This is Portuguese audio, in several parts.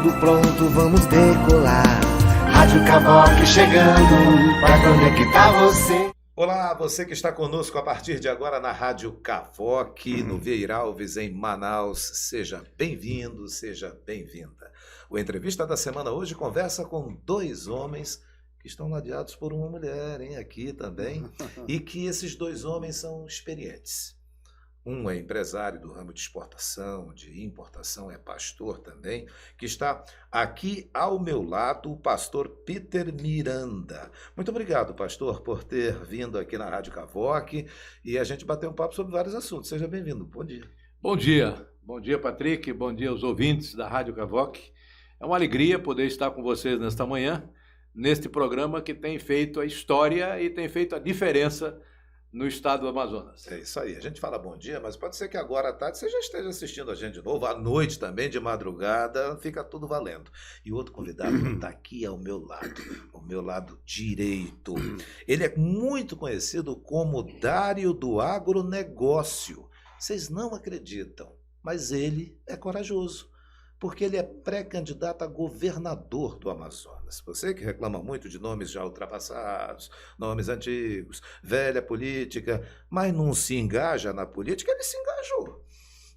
tudo pronto, vamos decolar. Rádio Cavoque chegando para conectar você. Olá, você que está conosco a partir de agora na Rádio Cavoque, no Vieira Alves, em Manaus. Seja bem-vindo, seja bem-vinda. O Entrevista da Semana hoje conversa com dois homens que estão ladeados por uma mulher, hein, aqui também, e que esses dois homens são experientes. Um é empresário do ramo de exportação, de importação, é pastor também, que está aqui ao meu lado, o pastor Peter Miranda. Muito obrigado, pastor, por ter vindo aqui na Rádio Cavoque e a gente bater um papo sobre vários assuntos. Seja bem-vindo. Bom dia. Bom dia. Bom dia, Patrick. Bom dia aos ouvintes da Rádio Cavoque. É uma alegria poder estar com vocês nesta manhã, neste programa que tem feito a história e tem feito a diferença no estado do Amazonas. É isso aí. A gente fala bom dia, mas pode ser que agora à tarde você já esteja assistindo a gente de novo, à noite também, de madrugada, fica tudo valendo. E o outro convidado está aqui ao meu lado direito. Ele é muito conhecido como Dário do Agronegócio. Vocês não acreditam, mas ele é corajoso, porque ele é pré-candidato a governador do Amazonas. Você que reclama muito de nomes já ultrapassados, nomes antigos, velha política, mas não se engaja na política, ele se engajou.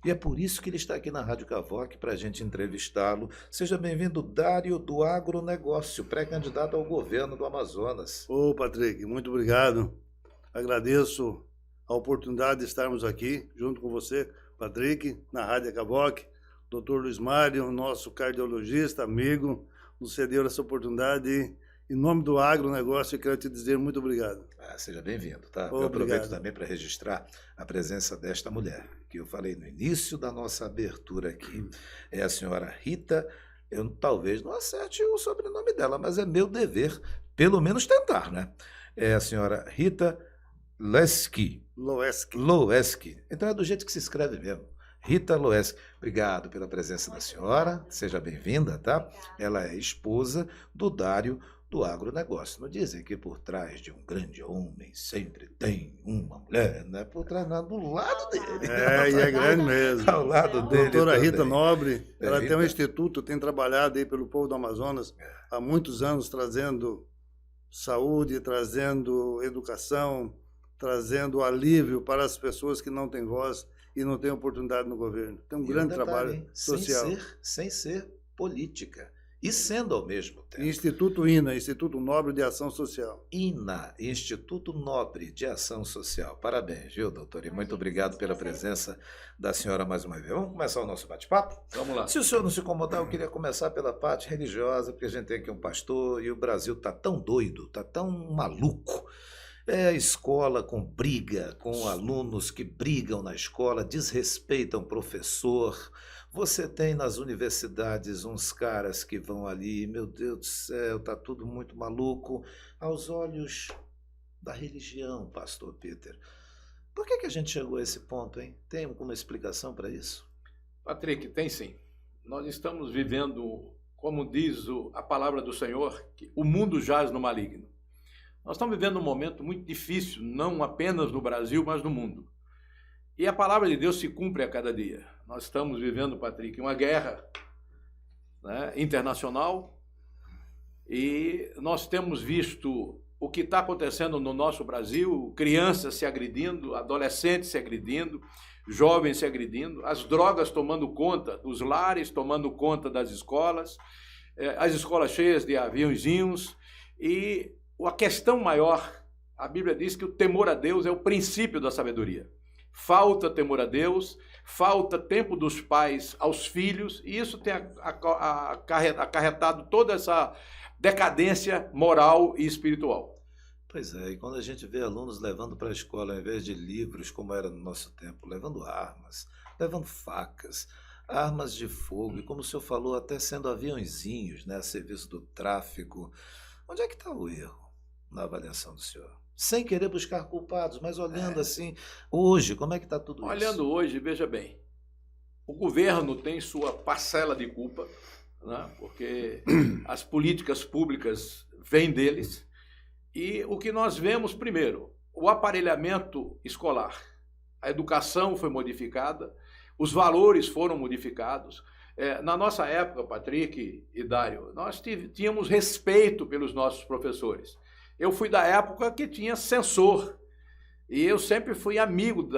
E é por isso que ele está aqui na Rádio Cavoque para a gente entrevistá-lo. Seja bem-vindo, Dário do Agronegócio, pré-candidato ao governo do Amazonas. Ô, Patrick, muito obrigado. Agradeço a oportunidade de estarmos aqui junto com você, Patrick, na Rádio Cavoque. Dr. Luiz Mário, nosso cardiologista, amigo, nos cedeu essa oportunidade e, em nome do agronegócio, eu quero te dizer muito obrigado. Seja bem-vindo, tá? Obrigado. Eu aproveito também para registrar a presença desta mulher, que eu falei no início da nossa abertura aqui. É a senhora Rita, eu talvez não acerte o sobrenome dela, mas é meu dever, pelo menos tentar, né? É a senhora Rita Loeski. Então é do jeito que se escreve mesmo. Rita Loeski, obrigado pela presença da senhora, seja bem-vinda, tá? Ela é esposa do Dário do Agronegócio. Não dizem que por trás de um grande homem sempre tem uma mulher, né? Por trás, não, do lado dele. E é grande mesmo. Ao lado dele. Doutora também. Rita Nobre, ela Rita. tem um instituto, tem trabalhado aí pelo povo do Amazonas há muitos anos, trazendo saúde, trazendo educação, trazendo alívio para as pessoas que não têm voz e não têm oportunidade no governo. Tem um grande trabalho social. Sem ser política. E sendo ao mesmo tempo. Instituto INA, Instituto Nobre de Ação Social. INA, Instituto Nobre de Ação Social. Parabéns, viu, doutor? E muito obrigado pela presença da senhora mais uma vez. Vamos começar o nosso bate-papo? Vamos lá. Se o senhor não se incomodar, eu queria começar pela parte religiosa, porque a gente tem aqui um pastor e o Brasil está tão doido, está tão maluco. É a escola com briga, com alunos que brigam na escola, desrespeitam o professor. Você tem nas universidades uns caras que vão ali, meu Deus do céu, tá tudo muito maluco. Aos olhos da religião, pastor Peter. Por que a gente chegou a esse ponto, hein? Tem alguma explicação para isso? Patrick, tem sim. Nós estamos vivendo, como diz a palavra do Senhor, que o mundo jaz no maligno. Nós estamos vivendo um momento muito difícil, não apenas no Brasil, mas no mundo. E a palavra de Deus se cumpre a cada dia. Nós estamos vivendo, Patrick, uma guerra, né, internacional, e nós temos visto o que está acontecendo no nosso Brasil, crianças se agredindo, adolescentes se agredindo, jovens se agredindo, as drogas tomando conta dos lares, tomando conta das escolas, as escolas cheias de aviãozinhos, e a questão maior, a Bíblia diz que o temor a Deus é o princípio da sabedoria. Falta temor a Deus, falta tempo dos pais aos filhos, e isso tem acarretado toda essa decadência moral e espiritual. Pois é, e quando a gente vê alunos levando para a escola, ao invés de livros, como era no nosso tempo, levando armas, levando facas, armas de fogo, e como o senhor falou, até sendo aviãozinhos, né, a serviço do tráfico, onde é que está o erro na avaliação do senhor? Sem querer buscar culpados, mas olhando assim, hoje, como é que está tudo isso? Olhando hoje, veja bem, o governo tem sua parcela de culpa, né, porque as políticas públicas vêm deles, e o que nós vemos, primeiro, o aparelhamento escolar. A educação foi modificada, os valores foram modificados. Na nossa época, Patrick e Dário, nós tínhamos respeito pelos nossos professores. Eu fui da época que tinha censor, e eu sempre fui amigo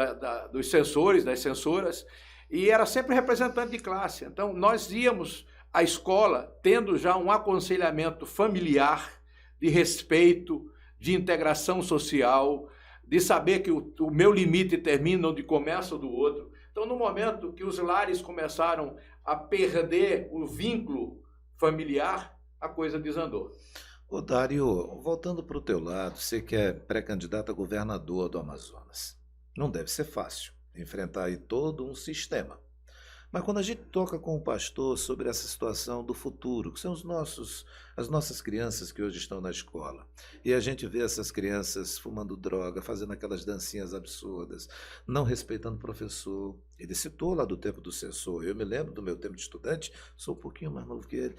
dos censores, das censoras, e era sempre representante de classe. Então, nós íamos à escola tendo já um aconselhamento familiar, de respeito, de integração social, de saber que o meu limite termina onde começa o do outro. Então, no momento que os lares começaram a perder o vínculo familiar, a coisa desandou. Ô Dário, voltando para o teu lado, você que é pré-candidato a governador do Amazonas. Não deve ser fácil enfrentar aí todo um sistema. Mas quando a gente toca com o pastor sobre essa situação do futuro, que são as nossas crianças que hoje estão na escola, e a gente vê essas crianças fumando droga, fazendo aquelas dancinhas absurdas, não respeitando o professor. Ele citou lá do tempo do censor, eu me lembro do meu tempo de estudante, sou um pouquinho mais novo que ele,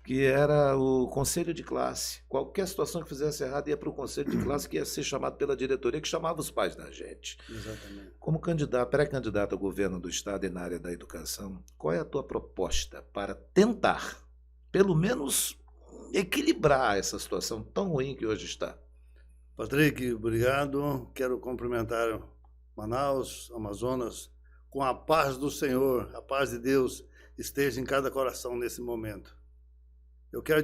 que era o conselho de classe. Qualquer situação que fizesse errado ia para o conselho de classe, que ia ser chamado pela diretoria, que chamava os pais da gente. Exatamente. Como pré-candidato ao governo do Estado e na área da educação, qual é a tua proposta para tentar, pelo menos, equilibrar essa situação tão ruim que hoje está? Patrick, obrigado. Quero cumprimentar Manaus, Amazonas, com a paz do Senhor, a paz de Deus esteja em cada coração nesse momento. Eu quero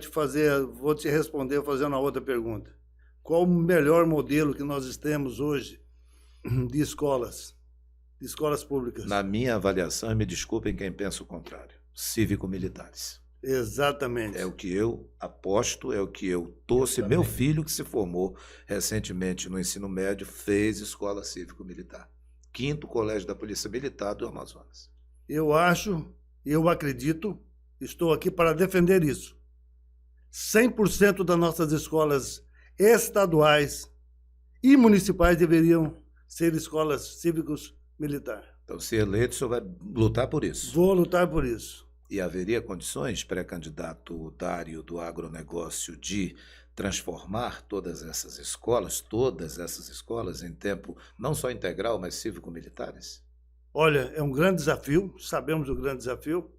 vou te responder fazendo a outra pergunta. Qual o melhor modelo que nós temos hoje de escolas públicas? Na minha avaliação, e me desculpem quem pensa o contrário, cívico-militares. Exatamente. É o que eu aposto, é o que eu torço. Meu filho, que se formou recentemente no ensino médio, fez escola cívico-militar. 5º Colégio da Polícia Militar do Amazonas. Eu acredito, estou aqui para defender isso. 100% das nossas escolas estaduais e municipais deveriam ser escolas cívicos militares. Então, se eleito, o senhor vai lutar por isso? Vou lutar por isso. E haveria condições, pré-candidato Dário do agronegócio, de transformar todas essas escolas em tempo não só integral, mas cívico-militares? Olha, é um grande desafio, sabemos o grande desafio,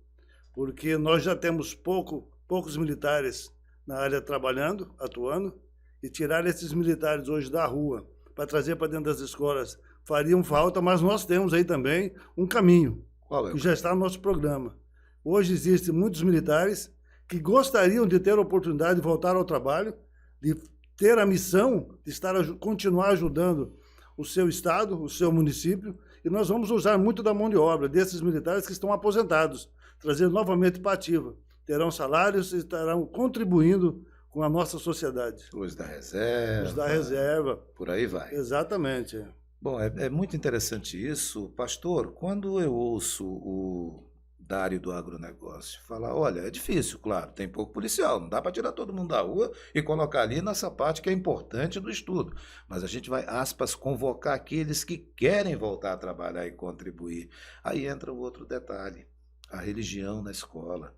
porque nós já temos poucos militares na área trabalhando, atuando, e tirar esses militares hoje da rua para trazer para dentro das escolas fariam falta, mas nós temos aí também um caminho, que já está no nosso programa. Hoje existem muitos militares que gostariam de ter a oportunidade de voltar ao trabalho, de ter a missão de continuar ajudando o seu estado, o seu município, e nós vamos usar muito da mão de obra desses militares que estão aposentados, trazendo novamente para a ativa. Terão salários e estarão contribuindo com a nossa sociedade. Os da reserva. Os da reserva. Por aí vai. Exatamente. Bom, é muito interessante isso. Pastor, quando eu ouço o Dário do agronegócio falar, olha, é difícil, claro, tem pouco policial, não dá para tirar todo mundo da rua e colocar ali nessa parte que é importante do estudo. Mas a gente vai, aspas, convocar aqueles que querem voltar a trabalhar e contribuir. Aí entra o outro detalhe, a religião na escola.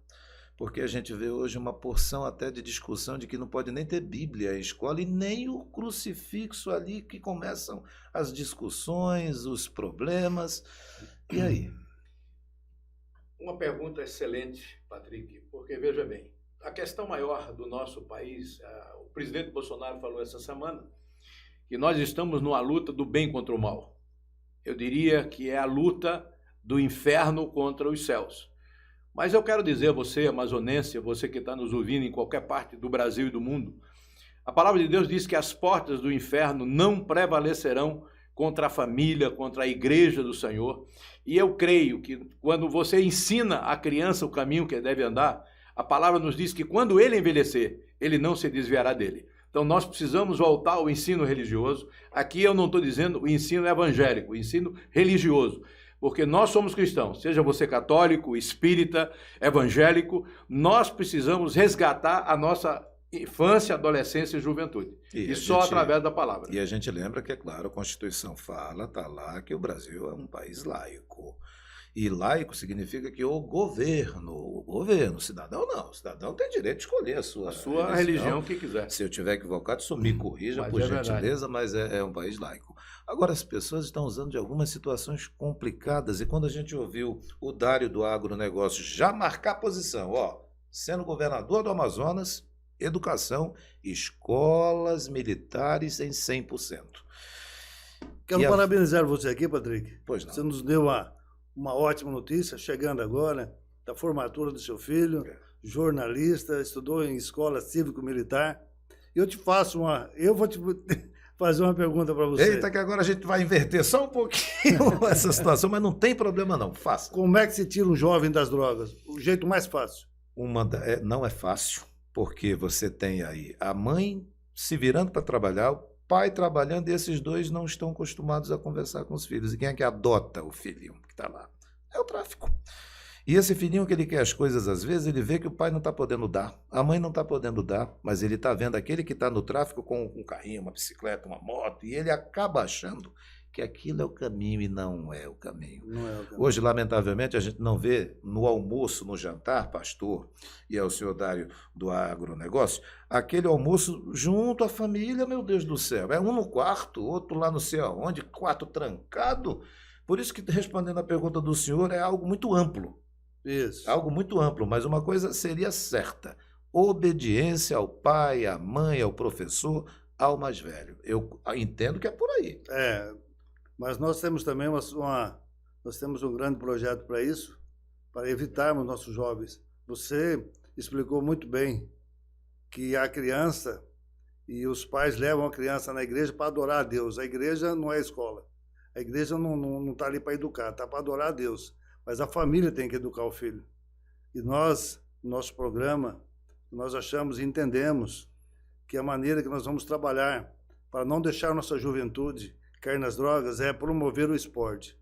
Porque a gente vê hoje uma porção até de discussão de que não pode nem ter Bíblia em escola e nem o crucifixo ali, que começam as discussões, os problemas. E aí? Uma pergunta excelente, Patrick, porque veja bem, a questão maior do nosso país, o presidente Bolsonaro falou essa semana, que nós estamos numa luta do bem contra o mal. Eu diria que é a luta do inferno contra os céus. Mas eu quero dizer a você, amazonense, você que está nos ouvindo em qualquer parte do Brasil e do mundo, a palavra de Deus diz que as portas do inferno não prevalecerão contra a família, contra a igreja do Senhor. E eu creio que quando você ensina a criança o caminho que deve andar, a palavra nos diz que quando ele envelhecer, ele não se desviará dele. Então nós precisamos voltar ao ensino religioso. Aqui eu não estou dizendo o ensino evangélico, o ensino religioso. Porque nós somos cristãos, seja você católico, espírita, evangélico, nós precisamos resgatar a nossa infância, adolescência e juventude. E só através da palavra. E a gente lembra que, é claro, a Constituição fala, está lá, que o Brasil é um país laico. E laico significa que o governo governo. O cidadão não. O cidadão tem direito de escolher a sua religião que quiser. Se eu tiver equivocado, isso me corrija, Mas por é gentileza, mas é um país laico. Agora, as pessoas estão usando de algumas situações complicadas, e quando a gente ouviu o Dário do agronegócio já marcar posição, sendo governador do Amazonas, educação, escolas militares em 100%. Quero parabenizar você aqui, Patrick. Pois não. Você nos deu uma ótima notícia, chegando agora, da formatura do seu filho, jornalista, estudou em escola cívico-militar. Eu vou te fazer uma pergunta para você. Eita, que agora a gente vai inverter só um pouquinho essa situação, mas não tem problema não, faça. Como é que se tira um jovem das drogas? O jeito mais fácil. Não é fácil, porque você tem aí a mãe se virando para trabalhar, o pai trabalhando, e esses dois não estão acostumados a conversar com os filhos. E quem é que adota o filhinho que está lá? É o tráfico. E esse filhinho que ele quer as coisas, às vezes, ele vê que o pai não está podendo dar, a mãe não está podendo dar, mas ele está vendo aquele que está no tráfico com um carrinho, uma bicicleta, uma moto, e ele acaba achando que aquilo é o caminho e não é o caminho. Não é o caminho. Hoje, lamentavelmente, a gente não vê no almoço, no jantar, pastor, e é o senhor Dário do agronegócio, aquele almoço junto à família, meu Deus do céu. É um no quarto, outro lá não sei aonde, quarto trancado. Por isso que, respondendo a pergunta do senhor, é algo muito amplo. Isso. Algo muito amplo, mas uma coisa seria certa: obediência ao pai, à mãe, ao professor, ao mais velho. Eu entendo que é por aí. Mas nós temos também nós temos um grande projeto para isso, para evitarmos nossos jovens. Você explicou muito bem que a criança e os pais levam a criança na igreja para adorar a Deus. A igreja não é a escola. A igreja não está ali para educar, está para adorar a Deus. Mas a família tem que educar o filho. E nós, no nosso programa, nós achamos e entendemos que a maneira que nós vamos trabalhar para não deixar nossa juventude cair nas drogas é promover o esporte.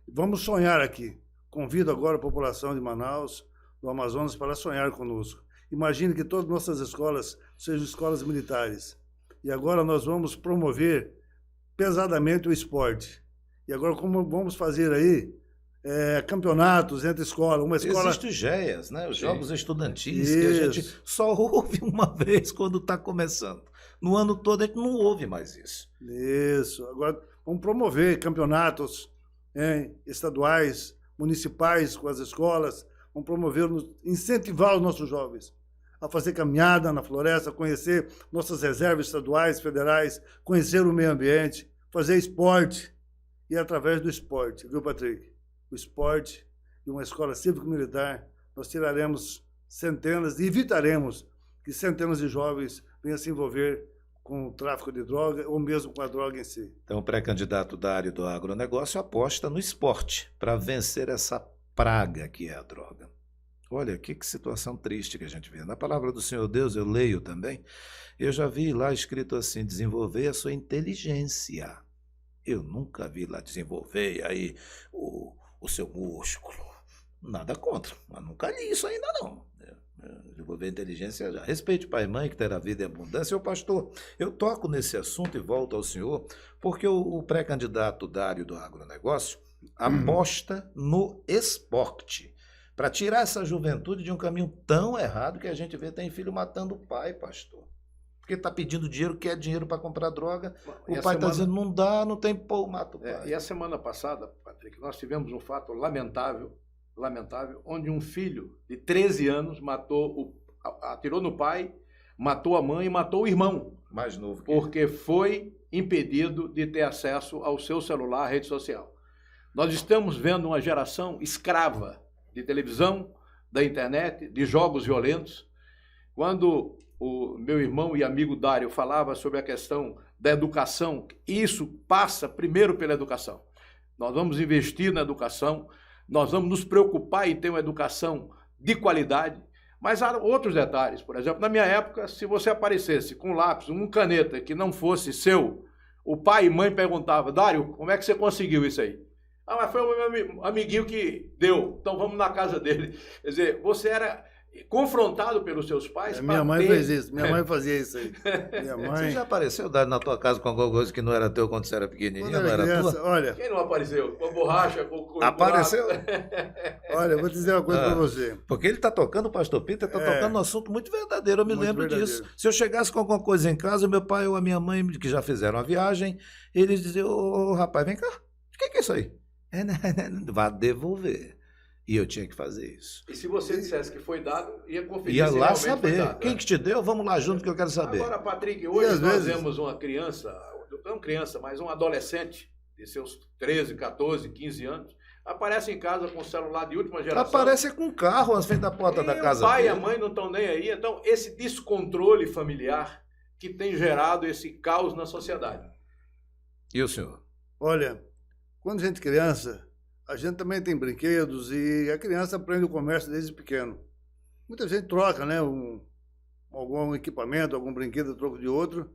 Vamos sonhar aqui. Convido agora a população de Manaus, do Amazonas, para sonhar conosco. Imagine que todas nossas escolas sejam escolas militares. E agora nós vamos promover pesadamente o esporte. E agora como vamos fazer aí campeonatos entre escolas, uma escola... Existem GEAs, né? Os Sim. jogos estudantis, que a gente só ouve uma vez quando está começando. No ano todo a gente não ouve mais isso. Isso. Agora vamos promover campeonatos estaduais, municipais com as escolas, vamos promover, incentivar os nossos jovens a fazer caminhada na floresta, conhecer nossas reservas estaduais, federais, conhecer o meio ambiente, fazer esporte. E através do esporte, viu, Patrick? O esporte de uma escola cívico-militar, nós tiraremos centenas e evitaremos que centenas de jovens venham se envolver com o tráfico de droga ou mesmo com a droga em si. Então, o pré-candidato Dário do agronegócio aposta no esporte para vencer essa praga que é a droga. Olha, que situação triste que a gente vê. Na palavra do Senhor Deus, eu leio também, eu já vi lá escrito assim: desenvolver a sua inteligência. Eu nunca vi lá desenvolver aí o seu músculo. Nada contra, mas nunca li isso ainda não. Desenvolver inteligência já. Respeite pai e mãe, que terá vida e abundância. Eu, pastor, eu toco nesse assunto e volto ao senhor, porque o pré-candidato Dário do agronegócio aposta no esporte, para tirar essa juventude de um caminho tão errado que a gente vê tem filho matando o pai, pastor. Porque está pedindo dinheiro, quer dinheiro para comprar droga, o pai está dizendo, não dá, não tem mata o pai. E a semana passada, Patrick, nós tivemos um fato lamentável, onde um filho de 13 anos atirou no pai, matou a mãe e matou o irmão. Mais novo. Porque foi impedido de ter acesso ao seu celular, à rede social. Nós estamos vendo uma geração escrava de televisão, da internet, de jogos violentos. Quando o meu irmão e amigo Dário falava sobre a questão da educação, isso passa primeiro pela educação. Nós vamos investir na educação, nós vamos nos preocupar em ter uma educação de qualidade, mas há outros detalhes. Por exemplo, na minha época, se você aparecesse com um lápis, uma caneta que não fosse seu, o pai e mãe perguntavam, Dário, como é que você conseguiu isso aí? Ah, mas foi o meu amiguinho que deu, então vamos na casa dele. Quer dizer, você era confrontado pelos seus pais. Minha mãe fez isso, minha mãe fazia isso aí. Minha Você mãe, já apareceu Dário, na tua casa com alguma coisa que não era teu quando você era pequenininho, quando não era era criança, tua? olha, Quem não apareceu? Com a borracha, com Apareceu? olha, eu vou dizer uma coisa para você. Porque ele está tocando, o pastor Peter está tocando um assunto muito verdadeiro, eu me Muito lembro verdadeiro. disso. Se eu chegasse com alguma coisa em casa, meu pai ou a minha mãe, que já fizeram a viagem, eles diziam, ô rapaz, vem cá, o que é isso aí? Vá devolver. E eu tinha que fazer isso. E se você dissesse que foi dado, ia conferir Ia se lá realmente foi saber. dado, Quem né? que te deu? Vamos lá junto que eu quero saber. Agora, Patrick, hoje às nós vezes- vemos uma criança, não criança, mas um adolescente de seus 13, 14, 15 anos, aparece em casa com o celular de última geração. Aparece com um carro à frente da porta da casa O pai e a dele. mãe não estão nem aí. Então, esse descontrole familiar que tem gerado esse caos na sociedade. E o senhor? Olha, quando a gente é criança, a gente também tem brinquedos e a criança aprende o comércio desde pequeno. Muita gente troca, né, algum equipamento, algum brinquedo a troco de outro,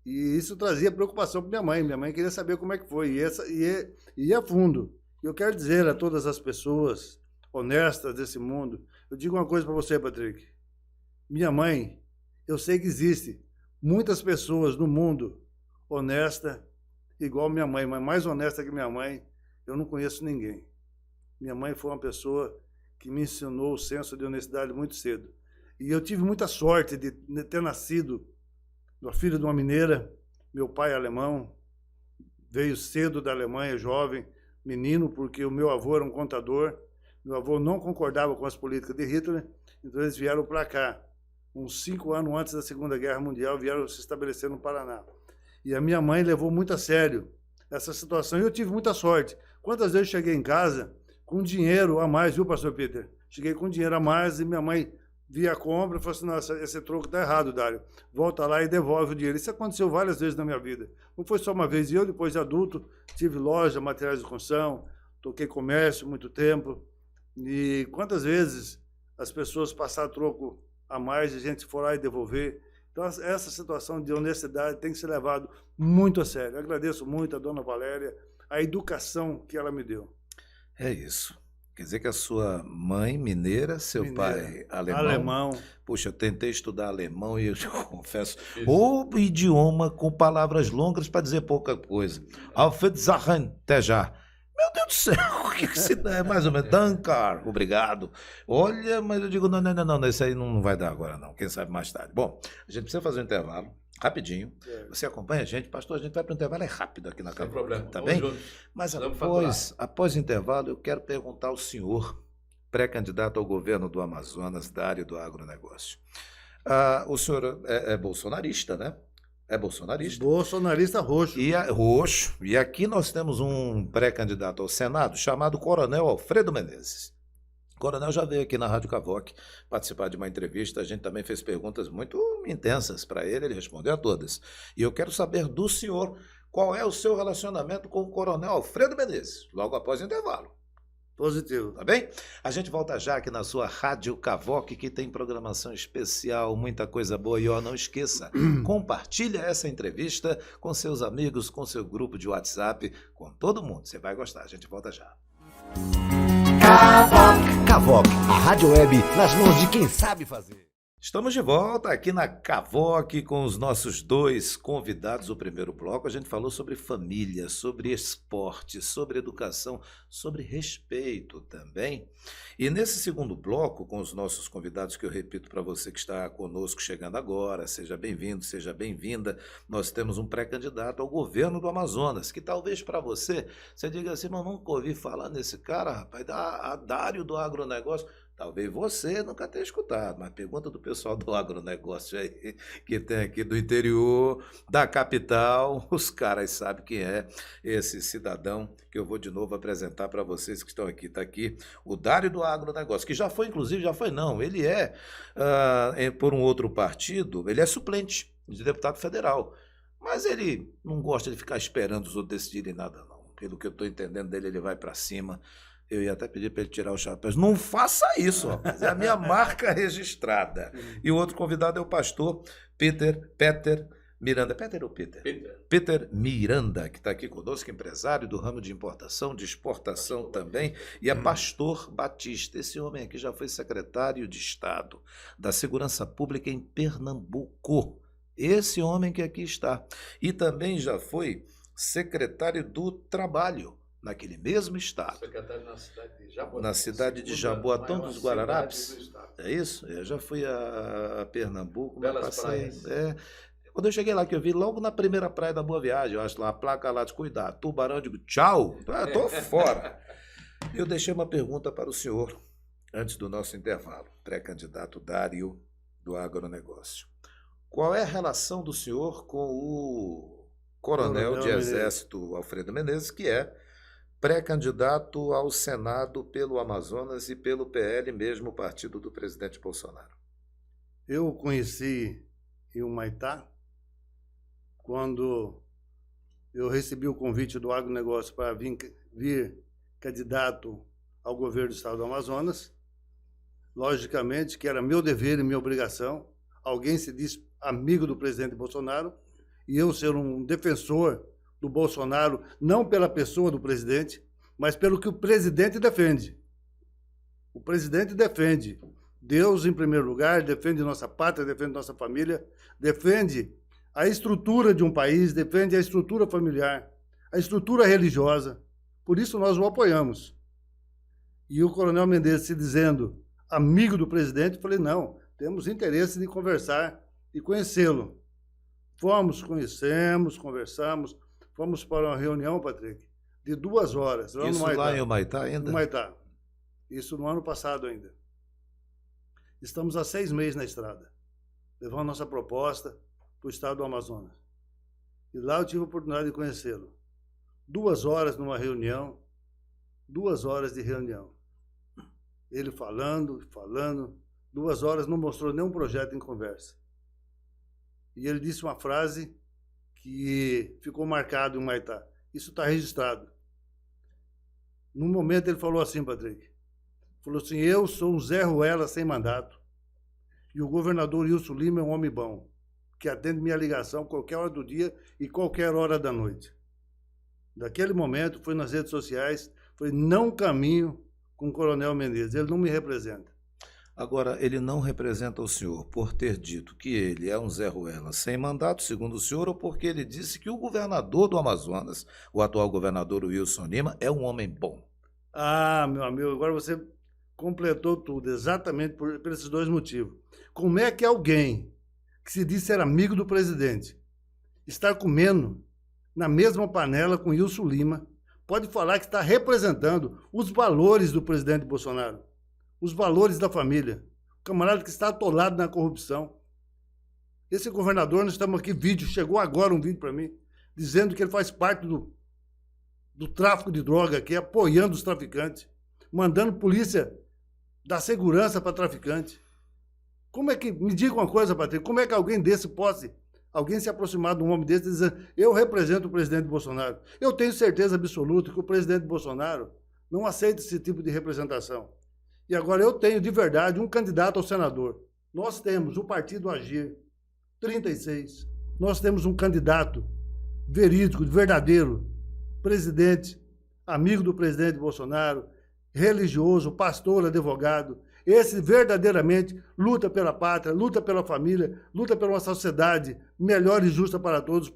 e isso trazia preocupação para minha mãe. Minha mãe queria saber como é que foi, e ia a fundo. Eu quero dizer a todas as pessoas honestas desse mundo, eu digo uma coisa para você, Patrick. Minha mãe, eu sei que existe muitas pessoas no mundo honestas, igual minha mãe, mas mais honesta que minha mãe, eu não conheço ninguém. Minha mãe foi uma pessoa que me ensinou o senso de honestidade muito cedo. E eu tive muita sorte de ter nascido filho de uma mineira. Meu pai é alemão, veio cedo da Alemanha, jovem, menino, porque o meu avô era um contador. Meu avô não concordava com as políticas de Hitler, então eles vieram para cá. Uns 5 anos antes da Segunda Guerra Mundial, vieram se estabelecer no Paraná. E a minha mãe levou muito a sério essa situação. E eu tive muita sorte. Quantas vezes eu cheguei em casa com dinheiro a mais, viu, pastor Peter? Cheguei com dinheiro a mais e minha mãe via a compra e falou assim, nossa, esse troco está errado, Dário. Volta lá e devolve o dinheiro. Isso aconteceu várias vezes na minha vida. Não foi só uma vez. E eu, depois de adulto, tive loja, materiais de construção, toquei comércio muito tempo. E quantas vezes as pessoas passaram troco a mais e a gente for lá e devolver. Então, essa situação de honestidade tem que ser levado muito a sério. Eu agradeço muito a dona Valéria, a educação que ela me deu. É isso. Quer dizer que a sua mãe mineira, seu pai alemão. Alemão. Puxa, eu tentei estudar alemão e eu te confesso, Isso. o idioma com palavras longas para dizer pouca coisa. Auf Wiedersehen, até já. Meu Deus do céu, o que se dá? É mais ou menos, Dankar, obrigado. Olha, mas eu digo, não, isso aí não vai dar agora não, quem sabe mais tarde. Bom, a gente precisa fazer um intervalo, rapidinho. Você acompanha a gente, pastor, a gente vai para o intervalo, é rápido aqui na Sem casa. problema. Tá Vamos bem? juntos. Mas Precisamos após o intervalo, eu quero perguntar ao senhor, pré-candidato ao governo do Amazonas, da área do agronegócio. O senhor é bolsonarista, né? É bolsonarista. Bolsonarista roxo. Roxo. E aqui nós temos um pré-candidato ao Senado chamado Coronel Alfredo Menezes. O coronel já veio aqui na Rádio Cavoc participar de uma entrevista. A gente também fez perguntas muito intensas para ele respondeu a todas. E eu quero saber do senhor qual é o seu relacionamento com o Coronel Alfredo Menezes, logo após o intervalo. Positivo. Tá bem? A gente volta já aqui na sua Rádio Cavoc, que tem programação especial, muita coisa boa. E ó, não esqueça, compartilha essa entrevista com seus amigos, com seu grupo de WhatsApp, com todo mundo. Você vai gostar. A gente volta já. Cavoc, a rádio web nas mãos de quem sabe fazer. Estamos de volta aqui na Cavoc com os nossos dois convidados. O primeiro bloco a gente falou sobre família, sobre esporte, sobre educação, sobre respeito também. E nesse segundo bloco, com os nossos convidados, que eu repito para você que está conosco chegando agora, seja bem-vindo, seja bem-vinda, nós temos um pré-candidato ao governo do Amazonas, que talvez para você diga assim, mas nunca ouvi falar nesse cara, rapaz, Dário do agronegócio. Talvez você nunca tenha escutado, mas pergunta do pessoal do agronegócio aí, que tem aqui do interior, da capital, os caras sabem quem é esse cidadão que eu vou de novo apresentar para vocês que estão aqui. Está aqui o Dário do agronegócio, que já foi, inclusive, ele é, por um outro partido, ele é suplente de deputado federal, mas ele não gosta de ficar esperando os outros decidirem nada, não. Pelo que eu estou entendendo dele, ele vai para cima. Eu ia até pedir para ele tirar o chapéu. Não faça isso, rapaz. É a minha marca registrada. E o outro convidado é o pastor Peter Miranda, Peter ou Peter? Peter. Peter Miranda, que está aqui conosco, empresário do ramo de importação, de exportação também, e é Pastor Batista. Esse homem aqui já foi secretário de Estado da Segurança Pública em Pernambuco. Esse homem que aqui está. E também já foi secretário do Trabalho, naquele mesmo estado. Secretário na cidade de Jaboatão. Na cidade de Jaboatão dos Guararapes. É isso? Eu já fui a Pernambuco, mas Belas passei. praias. Quando eu cheguei lá, que eu vi logo na primeira praia da Boa Viagem, eu acho lá, a placa lá de cuidado, tubarão, eu digo, tchau, tô fora. Eu deixei uma pergunta para o senhor, antes do nosso intervalo, pré-candidato Dário do Agronegócio. Qual é a relação do senhor com o coronel de exército Alfredo Menezes, que é pré-candidato ao Senado pelo Amazonas e pelo PL, mesmo o partido do presidente Bolsonaro? Eu o conheci em Humaitá, quando eu recebi o convite do agronegócio para vir candidato ao governo do estado do Amazonas. Logicamente que era meu dever e minha obrigação, alguém se diz amigo do presidente Bolsonaro, e eu ser um defensor do Bolsonaro, não pela pessoa do presidente, mas pelo que o presidente defende. O presidente defende Deus em primeiro lugar, defende nossa pátria, defende nossa família, defende a estrutura de um país, defende a estrutura familiar, a estrutura religiosa. Por isso nós o apoiamos. E o coronel Menezes se dizendo amigo do presidente, eu falei, não, temos interesse de conversar e conhecê-lo. Conhecemos, conversamos, fomos para uma reunião, Patrick, de 2 horas. Lá Isso no Humaitá. lá em Humaitá ainda? No Humaitá. Isso no ano passado ainda. Estamos há 6 meses na estrada, levando nossa proposta para o estado do Amazonas. E lá eu tive a oportunidade de conhecê-lo. 2 horas numa reunião, 2 horas de reunião. Ele falando, 2 horas, não mostrou nenhum projeto em conversa. E ele disse uma frase que ficou marcado em Humaitá. Isso está registrado. Num momento ele falou assim, Patrick, falou assim, eu sou um Zé Ruela sem mandato e o governador Wilson Lima é um homem bom, que atende minha ligação qualquer hora do dia e qualquer hora da noite. Daquele momento, foi nas redes sociais, foi não caminho com o coronel Menezes, ele não me representa. Agora, ele não representa o senhor por ter dito que ele é um Zé Ruela sem mandato, segundo o senhor, ou porque ele disse que o governador do Amazonas, o atual governador Wilson Lima, é um homem bom? Ah, meu amigo, agora você completou tudo, exatamente por esses 2 motivos. Como é que alguém que se diz ser amigo do presidente está comendo na mesma panela com Wilson Lima, pode falar que está representando os valores do presidente Bolsonaro, os valores da família, o camarada que está atolado na corrupção. Esse governador, nós estamos aqui, chegou agora um vídeo para mim, dizendo que ele faz parte do tráfico de droga aqui, apoiando os traficantes, mandando polícia dar segurança para traficante. Como é que, me diga uma coisa, Patrick, como é que alguém desse alguém se aproximar de um homem desse dizendo, eu represento o presidente Bolsonaro? Eu tenho certeza absoluta que o presidente Bolsonaro não aceita esse tipo de representação. E agora eu tenho, de verdade, um candidato ao senador. Nós temos o Partido Agir, 36. Nós temos um candidato verídico, verdadeiro, presidente, amigo do presidente Bolsonaro, religioso, pastor, advogado. Esse verdadeiramente luta pela pátria, luta pela família, luta pela uma sociedade melhor e justa para todos,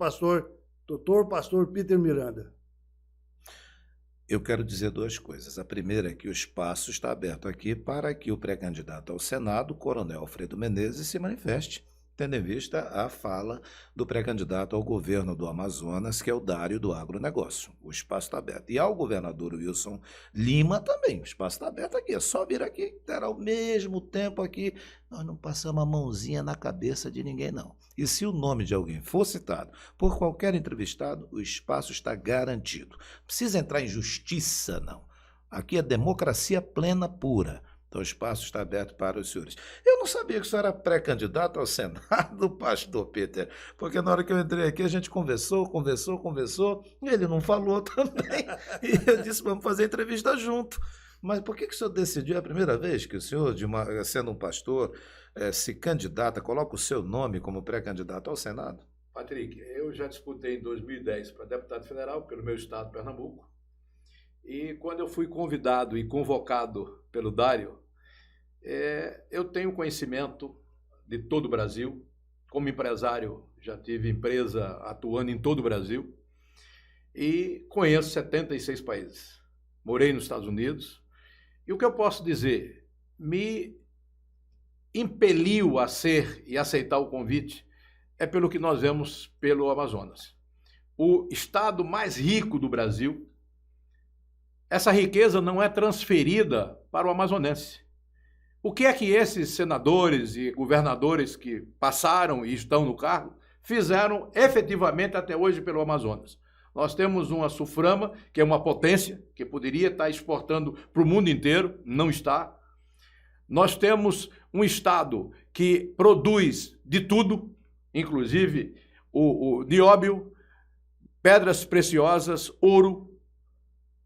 doutor pastor Peter Miranda. Eu quero dizer 2 coisas. A primeira é que o espaço está aberto aqui para que o pré-candidato ao Senado, coronel Alfredo Menezes, se manifeste, tendo em vista a fala do pré-candidato ao governo do Amazonas, que é o Dário do Agronegócio. O espaço está aberto. E ao governador Wilson Lima também. O espaço está aberto aqui. É só vir aqui, terá ao mesmo tempo aqui. Nós não passamos a mãozinha na cabeça de ninguém, não. E se o nome de alguém for citado por qualquer entrevistado, o espaço está garantido. Não precisa entrar em justiça, não. Aqui é democracia plena, pura. Então o espaço está aberto para os senhores. Eu não sabia que o senhor era pré-candidato ao Senado, pastor Peter, porque na hora que eu entrei aqui a gente conversou, ele não falou também, e eu disse, vamos fazer entrevista junto. Mas por que o senhor decidiu, é a primeira vez que o senhor, sendo um pastor, se candidata, coloca o seu nome como pré-candidato ao Senado? Patrick, eu já disputei em 2010 para deputado federal pelo meu estado, Pernambuco. E quando eu fui convidado e convocado pelo Dário, eu tenho conhecimento de todo o Brasil. Como empresário, já tive empresa atuando em todo o Brasil. E conheço 76 países. Morei nos Estados Unidos. E o que eu posso dizer? Me impeliu a ser e aceitar o convite pelo que nós vemos pelo Amazonas. O estado mais rico do Brasil. Essa riqueza não é transferida para o amazonense. O que é que esses senadores e governadores que passaram e estão no cargo fizeram efetivamente até hoje pelo Amazonas? Nós temos uma SUFRAMA, que é uma potência, que poderia estar exportando para o mundo inteiro, não está. Nós temos um estado que produz de tudo, inclusive o nióbio, pedras preciosas, ouro,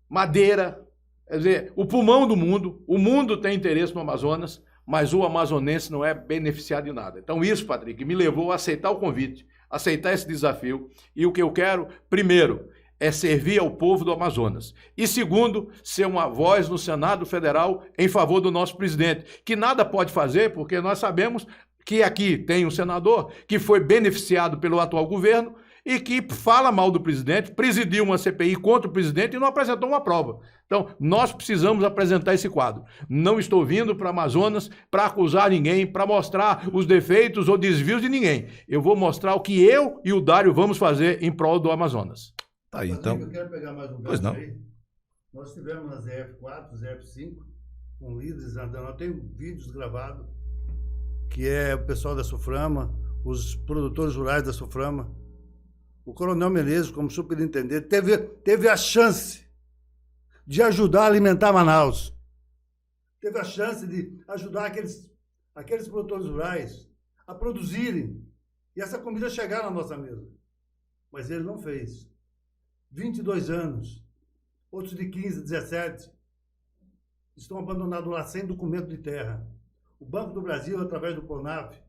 madeira, quer dizer, o pulmão do mundo. O mundo tem interesse no Amazonas, mas o amazonense não é beneficiado de nada. Então isso, Patrick, me levou a aceitar o convite, aceitar esse desafio, e o que eu quero, primeiro, é servir ao povo do Amazonas. E segundo, ser uma voz no Senado Federal em favor do nosso presidente, que nada pode fazer, porque nós sabemos que aqui tem um senador que foi beneficiado pelo atual governo e que fala mal do presidente, presidiu uma CPI contra o presidente e não apresentou uma prova. Então, nós precisamos apresentar esse quadro. Não estou vindo para o Amazonas para acusar ninguém, para mostrar os defeitos ou desvios de ninguém. Eu vou mostrar o que eu e o Dário vamos fazer em prol do Amazonas. Tá aí, então. Eu quero pegar mais um Pois não. aí. Nós tivemos na ZF4, ZF5, com líderes andando. Eu tenho vídeos gravados, que é o pessoal da SUFRAMA, os produtores rurais da SUFRAMA. O Coronel Menezes, como superintendente, teve a chance de ajudar a alimentar Manaus. Teve a chance de ajudar aqueles produtores rurais a produzirem e essa comida chegar na nossa mesa. Mas ele não fez. 22 anos, outros de 15, 17, estão abandonados lá sem documento de terra. O Banco do Brasil, através do CONAF,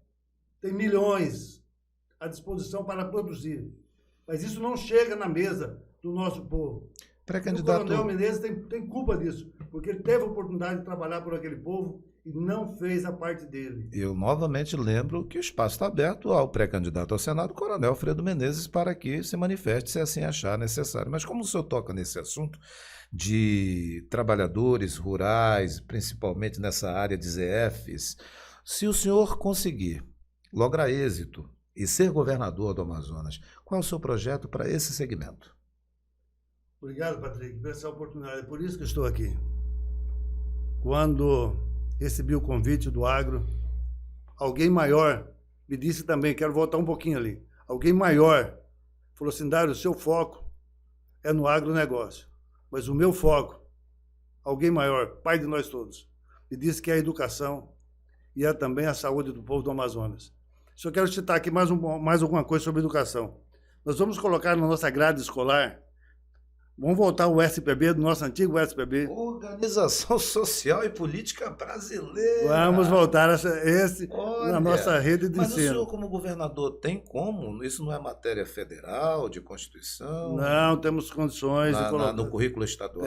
tem milhões à disposição para produzir. Mas isso não chega na mesa do nosso povo. Pré-candidato. O Coronel Menezes tem culpa disso, porque ele teve a oportunidade de trabalhar por aquele povo e não fez a parte dele. Eu novamente lembro que o espaço está aberto ao pré-candidato ao Senado, Coronel Alfredo Menezes, para que se manifeste se assim achar necessário. Mas como o senhor toca nesse assunto de trabalhadores rurais, principalmente nessa área de ZFs, se o senhor conseguir lograr êxito e ser governador do Amazonas, qual é o seu projeto para esse segmento? Obrigado, Patrick, por essa oportunidade. É por isso que estou aqui. Quando recebi o convite do agro, alguém maior me disse também, quero voltar um pouquinho ali, alguém maior falou assim, Dário, o seu foco é no agronegócio, mas o meu foco, alguém maior, pai de nós todos, me disse que é a educação e é também a saúde do povo do Amazonas. Só quero citar aqui mais alguma coisa sobre educação. Nós vamos colocar na nossa grade escolar, vamos voltar ao SPB, do nosso antigo SPB. Organização Social e Política Brasileira. Vamos voltar a Olha, na nossa rede de mas ensino. o senhor, como governador, tem como? Isso não é matéria federal, de Constituição? Não, temos condições de colocar. No currículo estadual?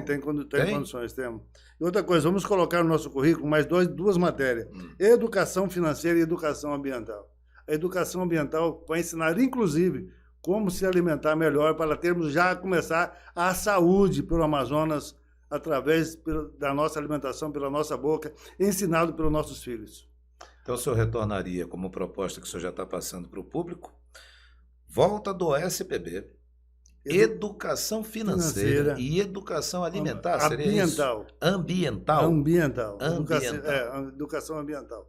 Tem condições, temos. E outra coisa, vamos colocar no nosso currículo mais duas matérias. Educação financeira e educação ambiental. A educação ambiental vai ensinar, inclusive, como se alimentar melhor para termos já começar a saúde pelo Amazonas através da nossa alimentação, pela nossa boca, ensinado pelos nossos filhos. Então o senhor retornaria como proposta que o senhor já está passando para o público? Volta do SPB, educação financeira e educação alimentar, seria ambiental. Isso? Ambiental. Ambiental. Educação ambiental.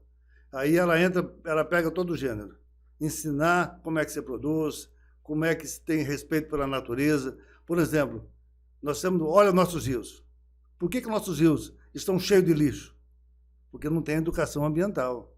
Aí ela pega todo o gênero. Ensinar como é que se produz, como é que se tem respeito pela natureza. Por exemplo, olha nossos rios. Por que nossos rios estão cheios de lixo? Porque não tem educação ambiental.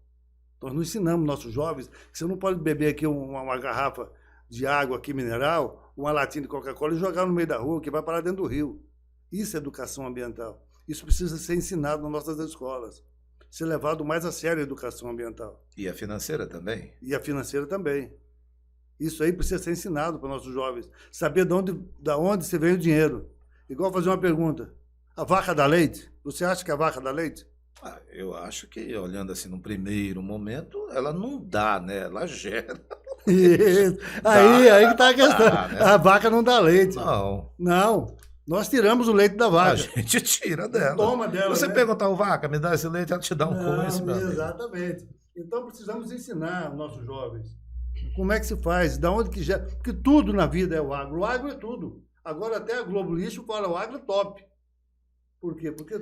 Nós não ensinamos nossos jovens que você não pode beber aqui uma garrafa de água aqui mineral, uma latinha de Coca-Cola e jogar no meio da rua, que vai parar dentro do rio. Isso é educação ambiental. Isso precisa ser ensinado nas nossas escolas. Ser levado mais a sério a educação ambiental. E a financeira também? E a financeira também. Isso aí precisa ser ensinado para nossos jovens. Saber de onde se vem o dinheiro. Igual fazer uma pergunta. A vaca dá leite? Você acha que a vaca dá leite? Eu acho que, olhando assim, no primeiro momento, ela não dá, né? Ela gera. Isso. Aí que está a questão. Né? A vaca não dá leite. Não. Não. Nós tiramos o leite da vaca. A gente tira dela. Toma dela. Você né? perguntar ao vaca, me dá esse leite, ela te dá um coice, meu amigo. Exatamente. Então precisamos ensinar os nossos jovens como é que se faz, da onde que já. Porque tudo na vida é o agro. O agro é tudo. Agora até a Globo Lixo fala o agro é top. Por quê? Porque.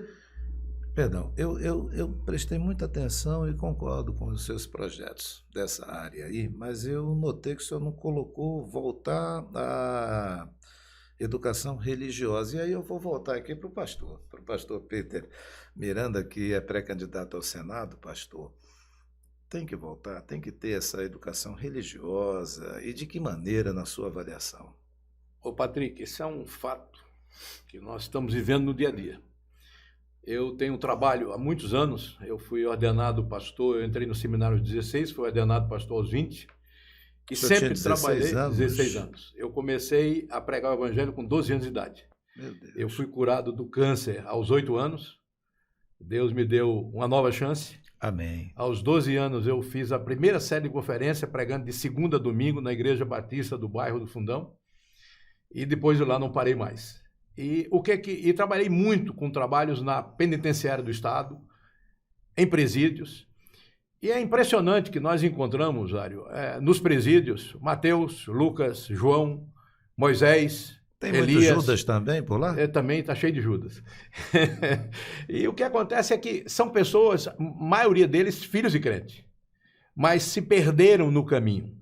Perdão, eu prestei muita atenção e concordo com os seus projetos dessa área aí, mas eu notei que o senhor não colocou voltar à educação religiosa. E aí eu vou voltar aqui para o pastor Peter Miranda, que é pré-candidato ao Senado, pastor. Tem que voltar, tem que ter essa educação religiosa. E de que maneira, na sua avaliação? Ô, Patrick, esse é um fato que nós estamos vivendo no dia a dia. Eu tenho um trabalho há muitos anos, eu fui ordenado pastor, eu entrei no seminário aos 16, fui ordenado pastor aos 20, e sempre trabalhei 16 anos. Eu comecei a pregar o evangelho com 12 anos de idade. Meu Deus. Eu fui curado do câncer aos 8 anos, Deus me deu uma nova chance. Amém. Aos 12 anos eu fiz a primeira série de conferência, pregando de segunda a domingo na Igreja Batista do bairro do Fundão, e depois de lá não parei mais. E trabalhei muito com trabalhos na penitenciária do Estado, em presídios. E é impressionante que nós encontramos, Jário, nos presídios, Mateus, Lucas, João, Moisés, Tem Elias. muito Judas também por lá? Também está cheio de Judas. E o que acontece é que são pessoas, a maioria deles, filhos de crente, mas se perderam no caminho.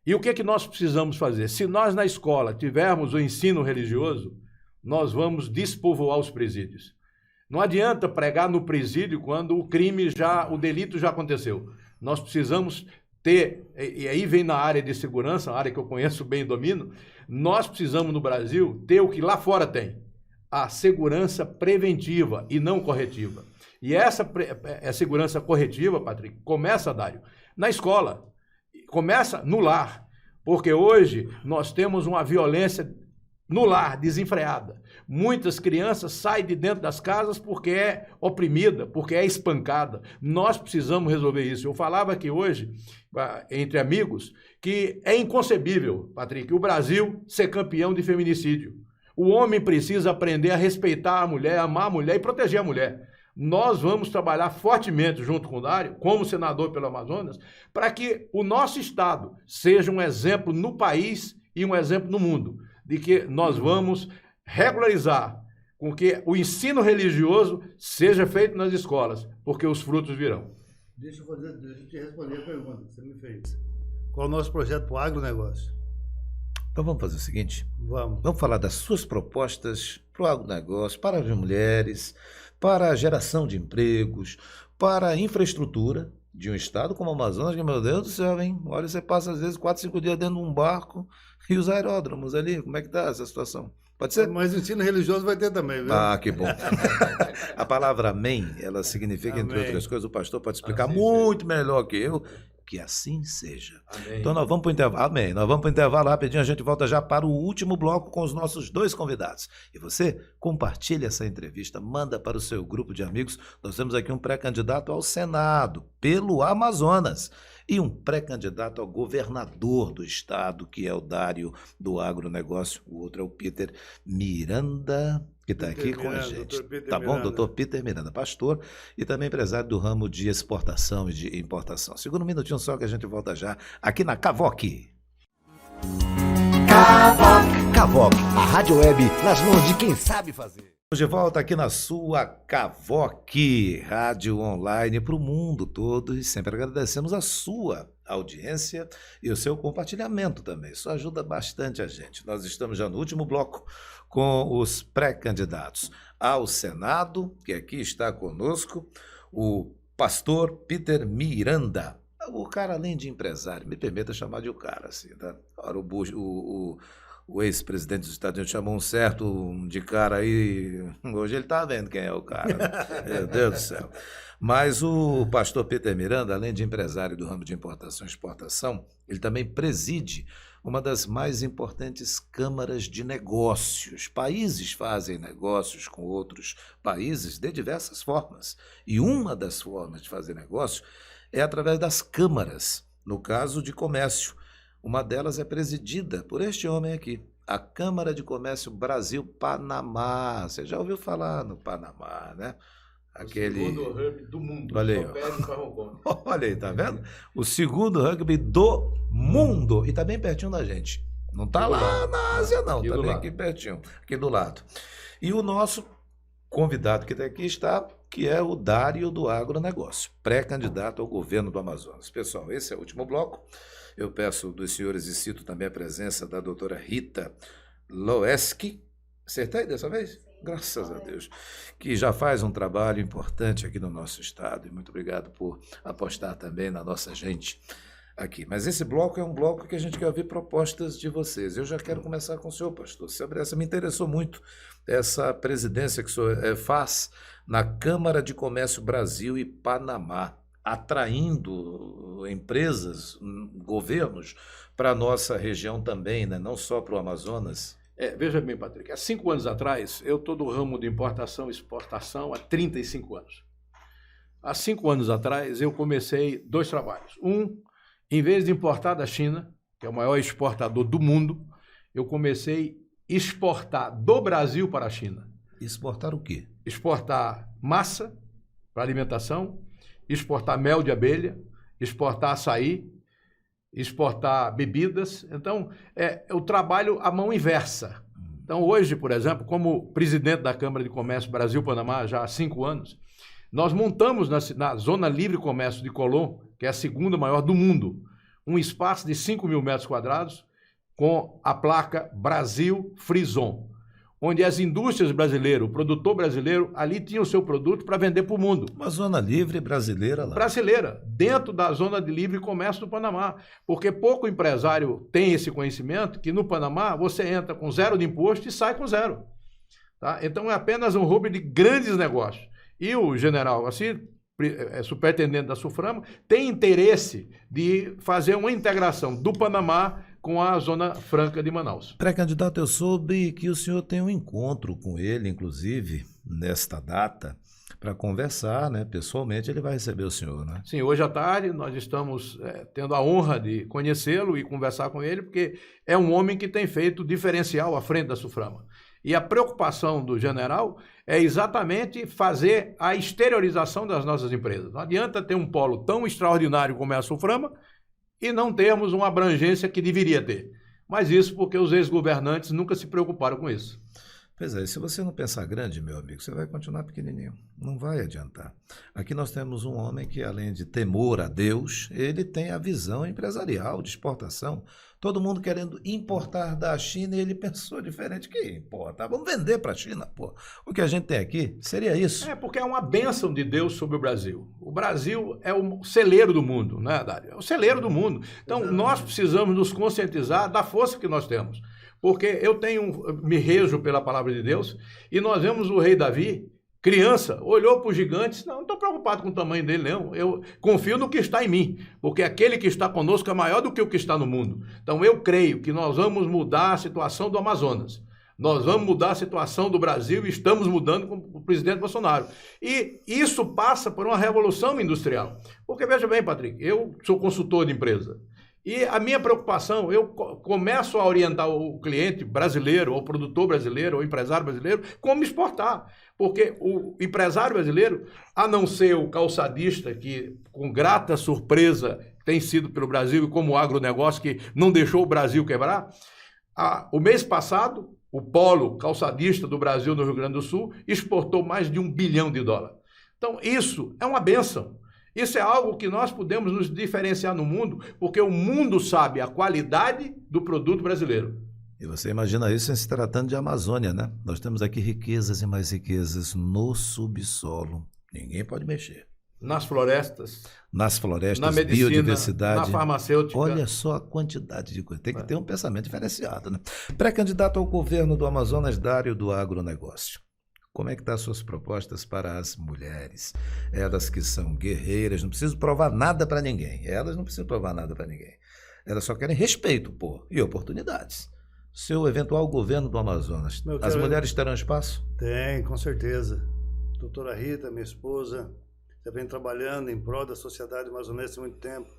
E o que nós precisamos fazer? Se nós na escola tivermos o ensino religioso, nós vamos despovoar os presídios. Não adianta pregar no presídio quando o delito já aconteceu. Nós precisamos ter, e aí vem na área de segurança, a área que eu conheço bem e domino, nós precisamos no Brasil ter o que lá fora tem, a segurança preventiva e não corretiva. E essa segurança corretiva, Patrick, começa, Dário, na escola, começa no lar, porque hoje nós temos uma violência no lar, desenfreada. Muitas crianças saem de dentro das casas porque é oprimida, porque é espancada. Nós precisamos resolver isso. Eu falava aqui hoje, entre amigos, que é inconcebível, Patrick, o Brasil ser campeão de feminicídio. O homem precisa aprender a respeitar a mulher, amar a mulher e proteger a mulher. Nós vamos trabalhar fortemente junto com o Dário, como senador pelo Amazonas, para que o nosso Estado seja um exemplo no país e um exemplo no mundo, de que nós vamos regularizar com que o ensino religioso seja feito nas escolas, porque os frutos virão. Deixa eu te responder a pergunta que você me fez. Qual é o nosso projeto para o agronegócio? Então vamos fazer o seguinte, Vamos. vamos falar das suas propostas para o agronegócio, para as mulheres, para a geração de empregos, para a infraestrutura de um estado como o Amazonas, que, meu Deus do céu, hein? Olha, você passa às vezes 4, 5 dias dentro de um barco e os aeródromos ali, como é que está essa situação? Pode ser? Mas o ensino religioso vai ter também, viu? Ah, que bom. A palavra amém, ela significa, entre Amém. outras coisas, o pastor pode explicar Assim muito melhor que eu, que assim seja. Amém. Então nós vamos para o intervalo. Amém. Nós vamos para o intervalo rapidinho, a gente volta já para o último bloco com os nossos 2 convidados. E você compartilha essa entrevista, manda para o seu grupo de amigos. Nós temos aqui um pré-candidato ao Senado pelo Amazonas e um pré-candidato ao governador do estado, que é o Dário do agronegócio. O outro é o Peter Miranda, que está aqui com a gente. Tá bom? Doutor Peter Miranda, pastor e também empresário do ramo de exportação e de importação. Segura um minutinho só que a gente volta já aqui na Cavoc. Cavoc, a rádio web nas mãos de quem sabe fazer. De volta aqui na sua Cavoc, rádio online para o mundo todo, e sempre agradecemos a sua audiência e o seu compartilhamento também. Isso ajuda bastante a gente. Nós estamos já no último bloco com os pré-candidatos ao Senado, que aqui está conosco, o pastor Peter Miranda. O cara, além de empresário, me permita chamar de o cara, assim, tá? Ora, o ex-presidente dos Estados Unidos chamou um certo de cara aí, hoje ele está vendo quem é o cara, né? Meu Deus do céu. Mas o pastor Peter Miranda, além de empresário do ramo de importação e exportação, ele também preside uma das mais importantes câmaras de negócios. Países fazem negócios com outros países de diversas formas. E uma das formas de fazer negócio é através das câmaras, no caso de comércio. Uma delas é presidida por este homem aqui, a Câmara de Comércio Brasil-Panamá. Você já ouviu falar no Panamá, né? Aquele... O segundo rugby do mundo. Olha aí, Só perde para Hong Kong. Olha aí, tá vendo? O segundo rugby do mundo. E tá bem pertinho da gente. Não tá lá na Ásia, não. Tá bem aqui pertinho, aqui do lado. E o nosso convidado que aqui está, que é o Dário do Agronegócio, pré-candidato ao governo do Amazonas. Pessoal, esse é o último bloco. Eu peço dos senhores e cito também a presença da doutora Rita Loeski. Acertei dessa vez? Graças a Deus, que já faz um trabalho importante aqui no nosso estado. E muito obrigado por apostar também na nossa gente aqui. Mas esse bloco é um bloco que a gente quer ouvir propostas de vocês. Eu já quero começar com o senhor, pastor. Sobre essa, me interessou muito essa presidência que o senhor faz na Câmara de Comércio Brasil e Panamá, atraindo empresas, governos para a nossa região também, né? Não só para o Amazonas. Veja bem, Patrick, há 5 anos atrás, eu estou do ramo de importação e exportação há 35 anos. Há 5 anos atrás, eu comecei 2 trabalhos. Em vez de importar da China, que é o maior exportador do mundo, eu comecei a exportar do Brasil para a China. Exportar o quê? Exportar massa para alimentação, exportar mel de abelha, exportar açaí, exportar bebidas. Então, eu trabalho à mão inversa. Então, hoje, por exemplo, como presidente da Câmara de Comércio Brasil-Panamá, já há 5 anos, nós montamos na Zona Livre Comércio de Colón, que é a segunda maior do mundo, um espaço de 5 mil metros quadrados com a placa Brasil Frison, onde as indústrias brasileiras, o produtor brasileiro, ali tinha o seu produto para vender para o mundo. Uma zona livre brasileira lá. Brasileira, dentro da zona de livre comércio do Panamá. Porque pouco empresário tem esse conhecimento que no Panamá você entra com 0 de imposto e sai com 0. Tá? Então é apenas um hub de grandes negócios. E o general, assim, superintendente da SUFRAMA, tem interesse de fazer uma integração do Panamá com a Zona Franca de Manaus. Pré-candidato, eu soube que o senhor tem um encontro com ele, inclusive, nesta data, para conversar, né? Pessoalmente, ele vai receber o senhor, né? Sim, hoje à tarde nós estamos tendo a honra de conhecê-lo e conversar com ele, porque é um homem que tem feito diferencial à frente da SUFRAMA. E a preocupação do general é exatamente fazer a exteriorização das nossas empresas. Não adianta ter um polo tão extraordinário como é a SUFRAMA e não termos uma abrangência que deveria ter. Mas isso porque os ex-governantes nunca se preocuparam com isso. Pois é, se você não pensar grande, meu amigo, você vai continuar pequenininho. Não vai adiantar. Aqui nós temos um homem que, além de temor a Deus, ele tem a visão empresarial de exportação. Todo mundo querendo importar da China e ele pensou diferente. Que importa? Vamos vender para a China, pô. O que a gente tem aqui seria isso. Porque é uma bênção de Deus sobre o Brasil. O Brasil é o celeiro do mundo, né, Dário? É o celeiro do mundo. Então, nós precisamos nos conscientizar da força que nós temos. Porque eu me rejo pela palavra de Deus e nós vemos o rei Davi, criança, olhou para os gigantes, não estou preocupado com o tamanho dele, não. Eu confio no que está em mim, porque aquele que está conosco é maior do que o que está no mundo. Então eu creio que nós vamos mudar a situação do Amazonas. Nós vamos mudar a situação do Brasil e estamos mudando com o presidente Bolsonaro. E isso passa por uma revolução industrial. Porque, veja bem, Patrick, eu sou consultor de empresa. E a minha preocupação, eu começo a orientar o cliente brasileiro, ou o produtor brasileiro, ou o empresário brasileiro, como exportar. Porque o empresário brasileiro, a não ser o calçadista, que com grata surpresa tem sido pelo Brasil, e como o agronegócio que não deixou o Brasil quebrar, o mês passado, o polo calçadista do Brasil no Rio Grande do Sul exportou mais de $1 bilhão. Então, isso é uma bênção. Isso é algo que nós podemos nos diferenciar no mundo, porque o mundo sabe a qualidade do produto brasileiro. E você imagina isso em se tratando de Amazônia, né? Nós temos aqui riquezas e mais riquezas no subsolo. Ninguém pode mexer. nas florestas, nas na florestas, medicina, biodiversidade. na farmacêutica. Olha só a quantidade de coisa. Tem que ter um pensamento diferenciado, né? Pré-candidato ao governo do Amazonas, Dário do agronegócio. Como é que estão as suas propostas para as mulheres? Elas que são guerreiras, não precisam provar nada para ninguém. Elas não precisam provar nada para ninguém. Elas só querem respeito, pô, e oportunidades. Seu eventual governo do Amazonas, as mulheres terão espaço? Tem, com certeza. Doutora Rita, minha esposa, já vem trabalhando em prol da sociedade amazonense há muito tempo.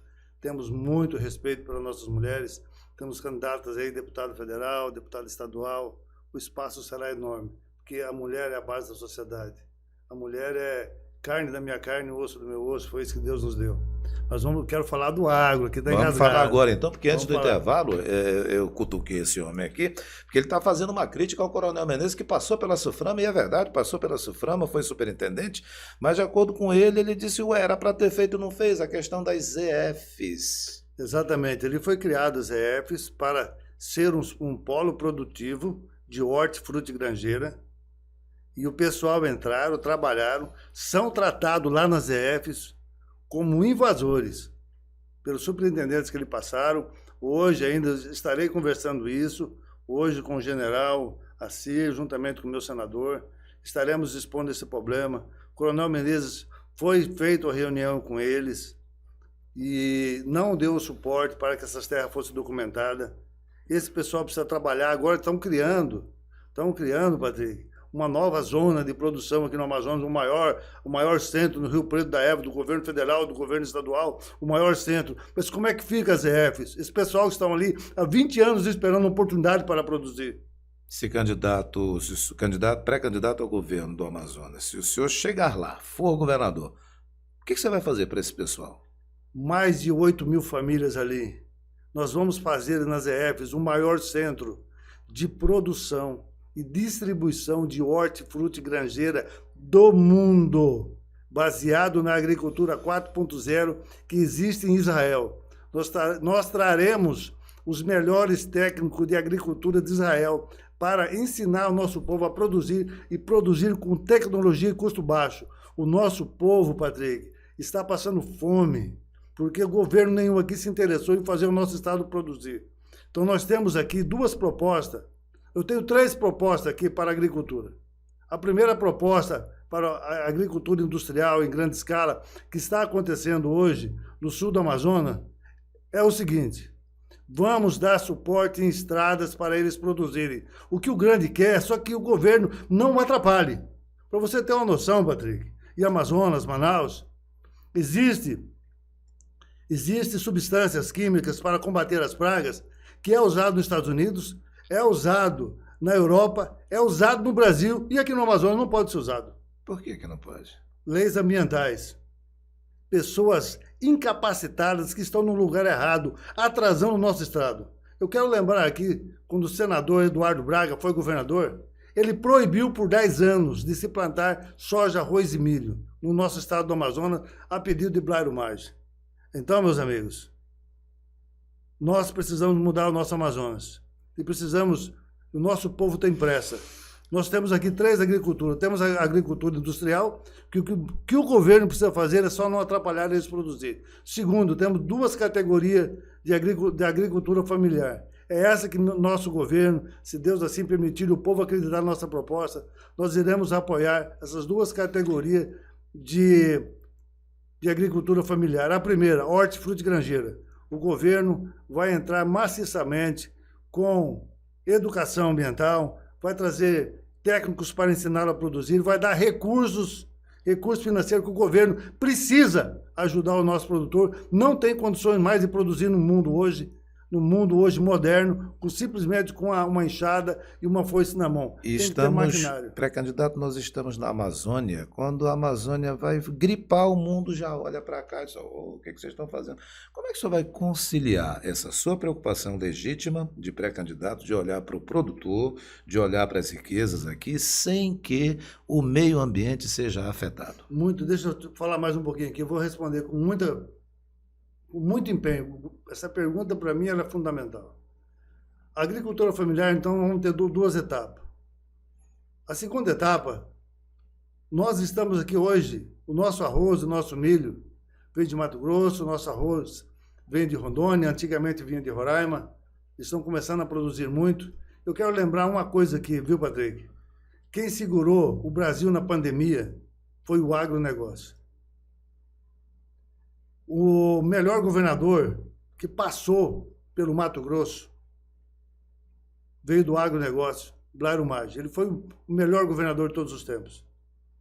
Temos muito respeito pelas nossas mulheres. Temos candidatas aí, deputado federal, deputado estadual. O espaço será enorme, porque a mulher é a base da sociedade. A mulher é carne da minha carne, osso do meu osso, foi isso que Deus nos deu. Mas quero falar do agro, que está engasgado. Vamos falar agora então, porque antes do Vamos falar. intervalo, eu cutuquei esse homem aqui, porque ele está fazendo uma crítica ao Coronel Menezes, que passou pela Suframa, e é verdade, passou pela Suframa, foi superintendente, mas de acordo com ele, ele disse, era para ter feito e não fez, a questão das ZFs. Exatamente, ele foi criado, as ZFs, para ser um polo produtivo de hortifruti granjeira, e o pessoal entraram, trabalharam, são tratados lá nas ZFs como invasores, pelos superintendentes que lhe passaram. Hoje ainda estarei conversando isso, hoje com o general Assir, juntamente com o meu senador, estaremos expondo esse problema. O Coronel Menezes foi feita a reunião com eles e não deu o suporte para que essas terras fossem documentadas. Esse pessoal precisa trabalhar, agora estão criando, Patrick, uma nova zona de produção aqui no Amazonas, o maior centro no Rio Preto da Eva, do governo federal, do governo estadual, o maior centro. Mas como é que fica as ZFs? Esse pessoal que estão ali há 20 anos esperando uma oportunidade para produzir. Pré-candidato ao governo do Amazonas, se o senhor chegar lá, for governador, o que você vai fazer para esse pessoal? Mais de 8.000 famílias ali. Nós vamos fazer nas ZFs o maior centro de produção e distribuição de hortifruti granjeira do mundo, baseado na agricultura 4.0 que existe em Israel. Nós traremos os melhores técnicos de agricultura de Israel para ensinar o nosso povo a produzir e produzir com tecnologia e custo baixo. O nosso povo, Patrick, está passando fome, porque o governo nenhum aqui se interessou em fazer o nosso estado produzir. Então nós temos aqui duas propostas. Eu tenho 3 propostas aqui para a agricultura. A primeira proposta para a agricultura industrial em grande escala, que está acontecendo hoje no sul do Amazonas, é o seguinte: vamos dar suporte em estradas para eles produzirem. O que o grande quer, só que o governo não o atrapalhe. Para você ter uma noção, Patrick, e Amazonas, Manaus, existe substâncias químicas para combater as pragas que é usado nos Estados Unidos, é usado na Europa, é usado no Brasil e aqui no Amazonas não pode ser usado. Por que não pode? Leis ambientais. Pessoas incapacitadas que estão no lugar errado, atrasando o nosso estado. Eu quero lembrar aqui, quando o senador Eduardo Braga foi governador, ele proibiu por 10 anos de se plantar soja, arroz e milho no nosso estado do Amazonas, a pedido de Blairo Maggi. Então, meus amigos, nós precisamos mudar o nosso Amazonas. E precisamos, o nosso povo tem pressa. Nós temos aqui 3 agriculturas. Temos a agricultura industrial, que o governo precisa fazer é só não atrapalhar eles produzir. Segundo, temos 2 categorias de agricultura familiar. É essa que nosso governo, se Deus assim permitir, o povo acreditar na nossa proposta, nós iremos apoiar essas 2 categorias de agricultura familiar. A primeira, hortifruti granjeira. O governo vai entrar maciçamente com educação ambiental, vai trazer técnicos para ensinar a produzir, vai dar recursos financeiros que o governo precisa ajudar o nosso produtor. Não tem condições mais de produzir no mundo hoje moderno, simplesmente com uma enxada e uma foice na mão. E estamos, pré-candidato, nós estamos na Amazônia. Quando a Amazônia vai gripar, o mundo já olha para cá e diz, o que vocês estão fazendo? Como é que o senhor vai conciliar essa sua preocupação legítima de pré-candidato, de olhar para o produtor, de olhar para as riquezas aqui, sem que o meio ambiente seja afetado? Deixa eu falar mais um pouquinho aqui, eu vou responder com muito empenho. Essa pergunta, para mim, ela é fundamental. A agricultura familiar, então, vamos ter 2 etapas. A segunda etapa, nós estamos aqui hoje, O nosso arroz, o nosso milho vem de Mato Grosso, o nosso arroz vem de Rondônia, antigamente vinha de Roraima, estão começando a produzir muito. Eu quero lembrar uma coisa aqui, viu, Patrick? Quem segurou o Brasil na pandemia foi o agronegócio. O melhor governador que passou pelo Mato Grosso veio do agronegócio, Blairo Maggi. Ele foi o melhor governador de todos os tempos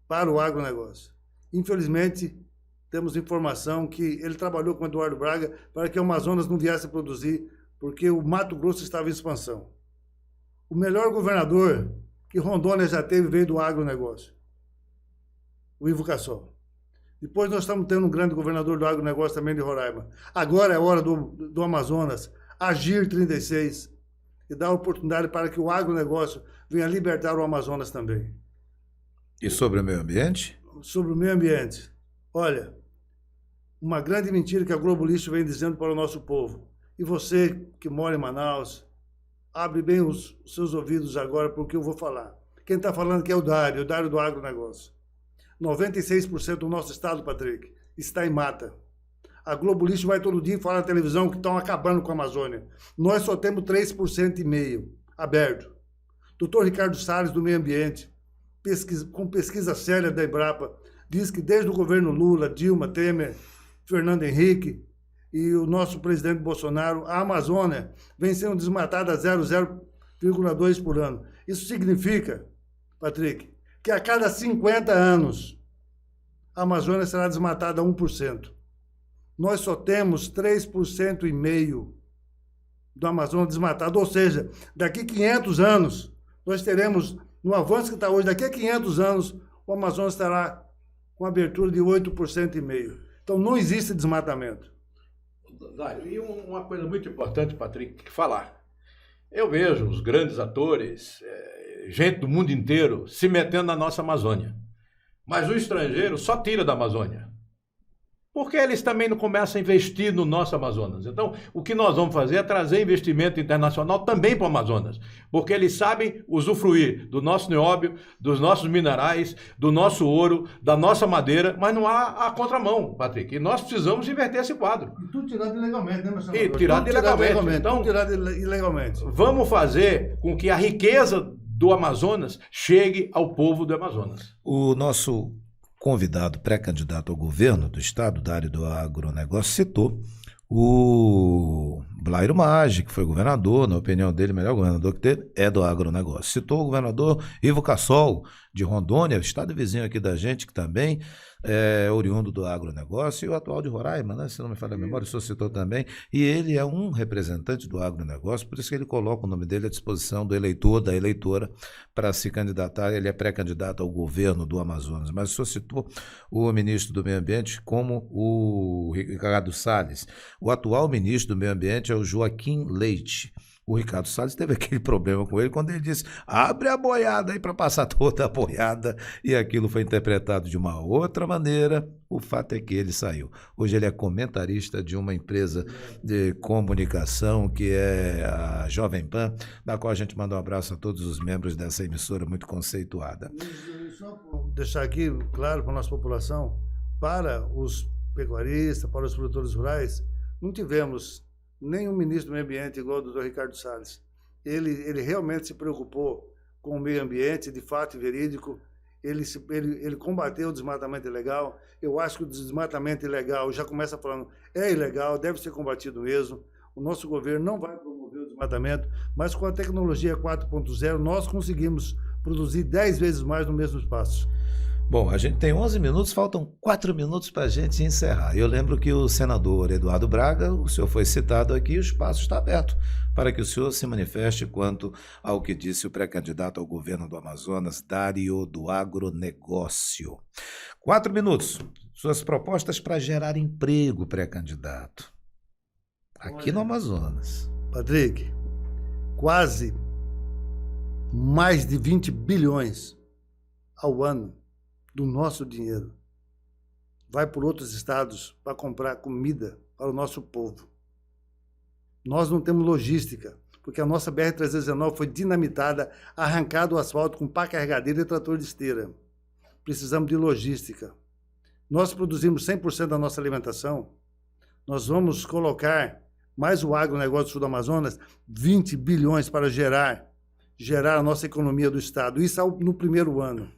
para o agronegócio. Infelizmente, temos informação que ele trabalhou com o Eduardo Braga para que o Amazonas não viesse a produzir, porque o Mato Grosso estava em expansão. O melhor governador que Rondônia já teve veio do agronegócio, o Ivo Cassol. Depois nós estamos tendo um grande governador do agronegócio também de Roraima. Agora é hora do Amazonas agir 36 e dar oportunidade para que o agronegócio venha libertar o Amazonas também. E sobre o meio ambiente? Sobre o meio ambiente. Olha, uma grande mentira que a Globo Lixo vem dizendo para o nosso povo. E você que mora em Manaus, abre bem os seus ouvidos agora porque eu vou falar. Quem está falando aqui é o Dário do agronegócio. 96% do nosso estado, Patrick, está em mata. A Globo Lixo vai todo dia falar na televisão que estão acabando com a Amazônia. Nós só temos 3,5% aberto. Dr. Ricardo Salles, do Meio Ambiente, com pesquisa séria da Embrapa, diz que desde o governo Lula, Dilma, Temer, Fernando Henrique e o nosso presidente Bolsonaro, a Amazônia vem sendo desmatada a 0,2 por ano. Isso significa, Patrick, que a cada 50 anos a Amazônia será desmatada a 1%. Nós só temos 3,5% do Amazonas desmatado, ou seja, daqui a 500 anos, nós teremos, no avanço que está hoje, daqui a 500 anos, o Amazonas estará com abertura de 8,5%. Então, não existe desmatamento. E uma coisa muito importante, Patrick, falar. Eu vejo os grandes atores, gente do mundo inteiro, se metendo na nossa Amazônia. Mas o estrangeiro só tira da Amazônia. Porque eles também não começam a investir no nosso Amazonas. Então, o que nós vamos fazer é trazer investimento internacional também para o Amazonas. Porque eles sabem usufruir do nosso nióbio, dos nossos minerais, do nosso ouro, da nossa madeira, mas não há a contramão, Patrick. E nós precisamos inverter esse quadro. E tudo tirado ilegalmente, né, meu senhor? E tirado ilegalmente. Então, tirado ilegalmente. Vamos fazer com que a riqueza do Amazonas chegue ao povo do Amazonas. O nosso convidado pré-candidato ao governo do estado, da área do agronegócio, citou o Blairo Maggi, que foi governador, na opinião dele, o melhor governador que teve é do agronegócio. Citou o governador Ivo Cassol, de Rondônia, estado vizinho aqui da gente, que também é oriundo do agronegócio, e o atual de Roraima, né, se não me falha a memória, o senhor citou também, e ele é um representante do agronegócio, por isso que ele coloca o nome dele à disposição do eleitor, da eleitora, para se candidatar. Ele é pré-candidato ao governo do Amazonas, mas o senhor citou o ministro do Meio Ambiente como o Ricardo Salles. O atual ministro do Meio Ambiente é o Joaquim Leite. O Ricardo Salles teve aquele problema com ele quando ele disse: abre a boiada aí para passar toda a boiada, e aquilo foi interpretado de uma outra maneira. O fato é que ele saiu. Hoje ele é comentarista de uma empresa de comunicação que é a Jovem Pan, da qual a gente manda um abraço a todos os membros dessa emissora muito conceituada. Só deixar aqui claro para a nossa população, para os pecuaristas, para os produtores rurais, não tivemos nenhum ministro do meio ambiente igual o doutor Ricardo Salles. Ele realmente se preocupou com o meio ambiente, de fato e verídico. Ele combateu o desmatamento ilegal. Eu acho que o desmatamento ilegal, já começa falando, é ilegal, deve ser combatido mesmo. O nosso governo não vai promover o desmatamento, mas com a tecnologia 4.0 nós conseguimos produzir 10 vezes mais no mesmo espaço. Bom, a gente tem 11 minutos, faltam 4 minutos para a gente encerrar. Eu lembro que o senador Eduardo Braga, o senhor foi citado aqui, o espaço está aberto para que o senhor se manifeste quanto ao que disse o pré-candidato ao governo do Amazonas, Dário do Agronegócio. 4 minutos, suas propostas para gerar emprego, pré-candidato, aqui no Amazonas. Patrick, quase mais de 20 bilhões ao ano do nosso dinheiro vai por outros estados para comprar comida para o nosso povo. Nós não temos logística, porque a nossa BR-319 foi dinamitada, arrancado o asfalto com pá carregadeira e trator de esteira. Precisamos de logística. nós produzimos 100% da nossa alimentação, nós vamos colocar, mais o agronegócio do sul do Amazonas, 20 bilhões para gerar a nossa economia do Estado. Isso no primeiro ano.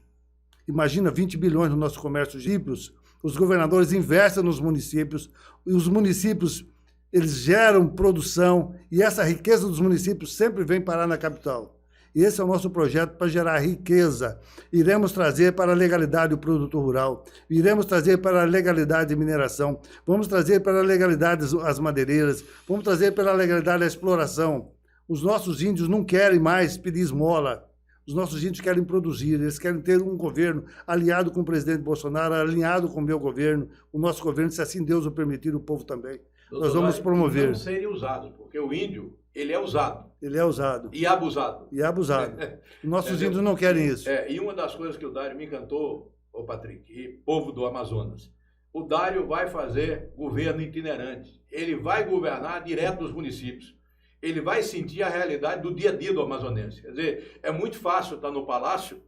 Imagina 20 bilhões no nosso comércio de municípios, os governadores investem nos municípios, e os municípios eles geram produção, e essa riqueza dos municípios sempre vem parar na capital. E esse é o nosso projeto para gerar riqueza. Iremos trazer para a legalidade o produto rural, iremos trazer para a legalidade a mineração, vamos trazer para a legalidade as madeireiras, vamos trazer para a legalidade a exploração. Os nossos índios não querem mais pedir esmola, os nossos índios querem produzir, eles querem ter um governo aliado com o presidente Bolsonaro, alinhado com o meu governo, o nosso governo, se assim Deus o permitir, o povo também. Doutor, nós vamos promover. Não serem usados, porque o índio, ele é usado. Ele é usado. E abusado. E abusado. Nossos índios não querem isso. E uma das coisas que o Dário me encantou, ô Patrick, e povo do Amazonas, o Dário vai fazer governo itinerante. Ele vai governar direto nos municípios. Ele vai sentir a realidade do dia a dia do amazonense. Quer dizer, é muito fácil estar no palácio,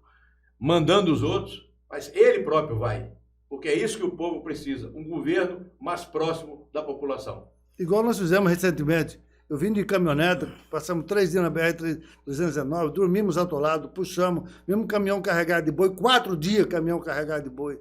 mandando os outros, mas ele próprio vai. Porque é isso que o povo precisa, um governo mais próximo da população. Igual nós fizemos recentemente. Eu vim de caminhoneta, passamos 3 dias na BR-319, dormimos atolados, puxamos, vimos um caminhão carregado de boi, 4 dias caminhão carregado de boi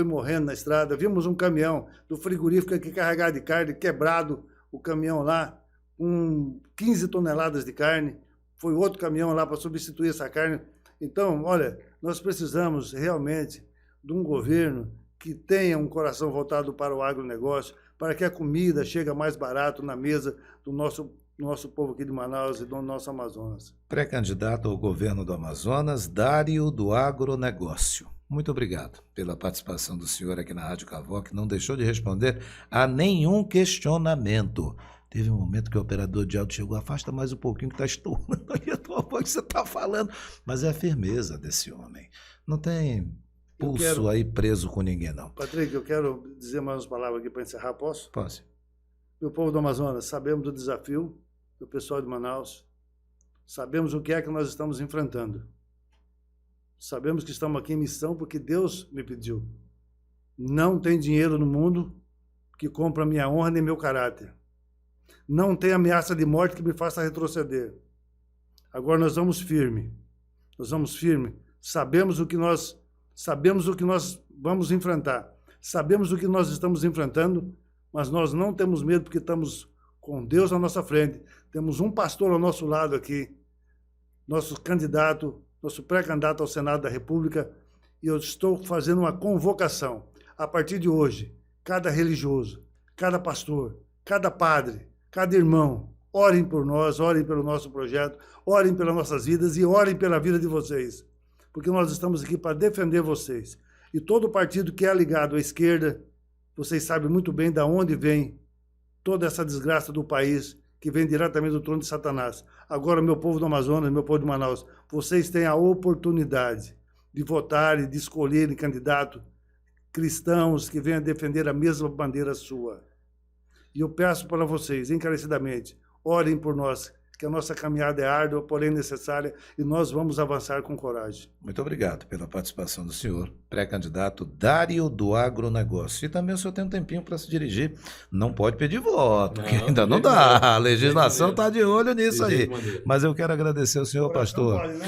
morrendo na estrada. Vimos um caminhão do frigorífico aqui carregado de carne, quebrado o caminhão lá, com 15 toneladas de carne. Foi outro caminhão lá para substituir essa carne. Então, olha, nós precisamos realmente de um governo que tenha um coração voltado para o agronegócio, para que a comida chegue mais barato na mesa do nosso povo aqui de Manaus e do nosso Amazonas. Pré-candidato ao governo do Amazonas, Dário do Agronegócio. Muito obrigado pela participação do senhor aqui na Rádio Cavoc, não deixou de responder a nenhum questionamento. Teve um momento que o operador de áudio chegou, afasta mais um pouquinho que está estourando aí a tua voz que você está falando. Mas é a firmeza desse homem. Não tem pulso aí preso com ninguém, não. Patrick, eu quero dizer mais umas palavras aqui para encerrar, posso? Posso. Meu povo do Amazonas, sabemos do desafio do pessoal de Manaus, sabemos o que é que nós estamos enfrentando. Sabemos que estamos aqui em missão porque Deus me pediu. Não tem dinheiro no mundo que compra minha honra nem meu caráter. Não tem ameaça de morte que me faça retroceder. Agora nós vamos firme. Nós vamos firme. Sabemos o que nós vamos enfrentar. Sabemos o que nós estamos enfrentando, mas nós não temos medo porque estamos com Deus na nossa frente. Temos um pastor ao nosso lado aqui, nosso candidato, nosso pré-candidato ao Senado da República, e eu estou fazendo uma convocação. A partir de hoje, cada religioso, cada pastor, cada padre, cada irmão, orem por nós, orem pelo nosso projeto, orem pelas nossas vidas e orem pela vida de vocês, porque nós estamos aqui para defender vocês. E todo partido que é ligado à esquerda, vocês sabem muito bem de onde vem toda essa desgraça do país, que vem diretamente do trono de Satanás. Agora, meu povo do Amazonas, meu povo de Manaus, vocês têm a oportunidade de votarem, de escolherem candidatos cristãos que venham defender a mesma bandeira sua. E eu peço para vocês, encarecidamente, orem por nós, que a nossa caminhada é árdua, porém necessária, e nós vamos avançar com coragem. Muito obrigado pela participação do senhor, pré-candidato Dário do Agronegócio. E também o senhor tem um tempinho para se dirigir. Não pode pedir voto, porque ainda não dá. A legislação está de olho nisso aí. Mas eu quero agradecer ao senhor pastor. Pode, né?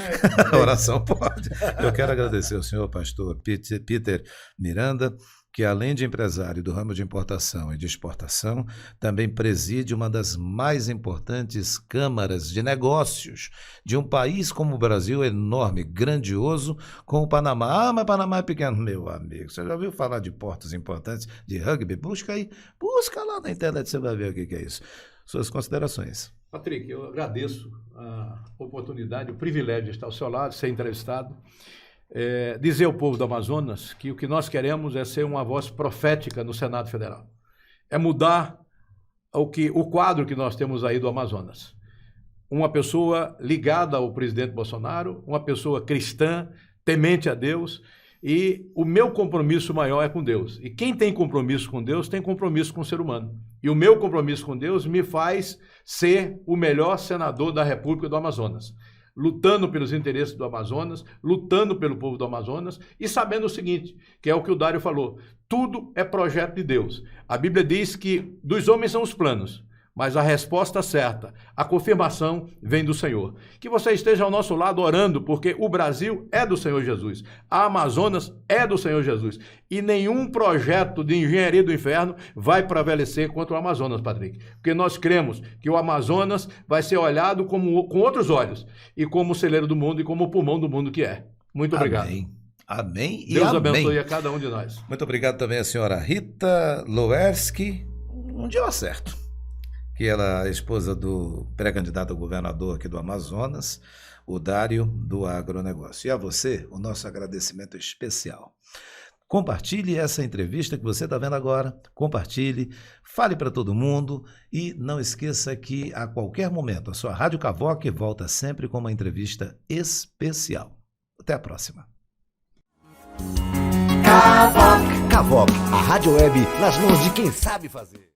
A oração pode. Eu quero agradecer ao senhor pastor Peter Miranda, que além de empresário do ramo de importação e de exportação, também preside uma das mais importantes câmaras de negócios de um país como o Brasil, enorme, grandioso, com o Panamá. Ah, mas Panamá é pequeno. Meu amigo, você já ouviu falar de portos importantes de rugby? Busca aí, busca lá na internet, você vai ver o que é isso. Suas considerações. Patrick, eu agradeço a oportunidade, o privilégio de estar ao seu lado, ser entrevistado. Dizer ao povo do Amazonas que o que nós queremos é ser uma voz profética no Senado Federal. É mudar o quadro que nós temos aí do Amazonas. Uma pessoa ligada ao presidente Bolsonaro, uma pessoa cristã, temente a Deus, e o meu compromisso maior é com Deus. E quem tem compromisso com Deus tem compromisso com o ser humano. E o meu compromisso com Deus me faz ser o melhor senador da República do Amazonas. lutando pelos interesses do Amazonas, lutando pelo povo do Amazonas e sabendo o seguinte, que é o que o Dário falou, tudo é projeto de Deus. A Bíblia diz que dos homens são os planos, mas a resposta certa, a confirmação vem do Senhor. Que você esteja ao nosso lado orando, porque o Brasil é do Senhor Jesus, a Amazonas é do Senhor Jesus, e nenhum projeto de engenharia do inferno vai prevalecer contra o Amazonas, Patrick, porque nós cremos que o Amazonas vai ser olhado com outros olhos, e como o celeiro do mundo e como o pulmão do mundo que é. Muito obrigado. Amém. Amém e Deus amém. abençoe a cada um de nós. Muito obrigado também à senhora Rita Loerski. Um dia eu acerto. Que ela é esposa do pré-candidato a governador aqui do Amazonas, o Dário do Agronegócio. E a você, o nosso agradecimento especial. Compartilhe essa entrevista que você está vendo agora, compartilhe, fale para todo mundo e não esqueça que a qualquer momento a sua Rádio Cavoc volta sempre com uma entrevista especial. Até a próxima. Cavoc, a rádio web nas mãos de quem sabe fazer.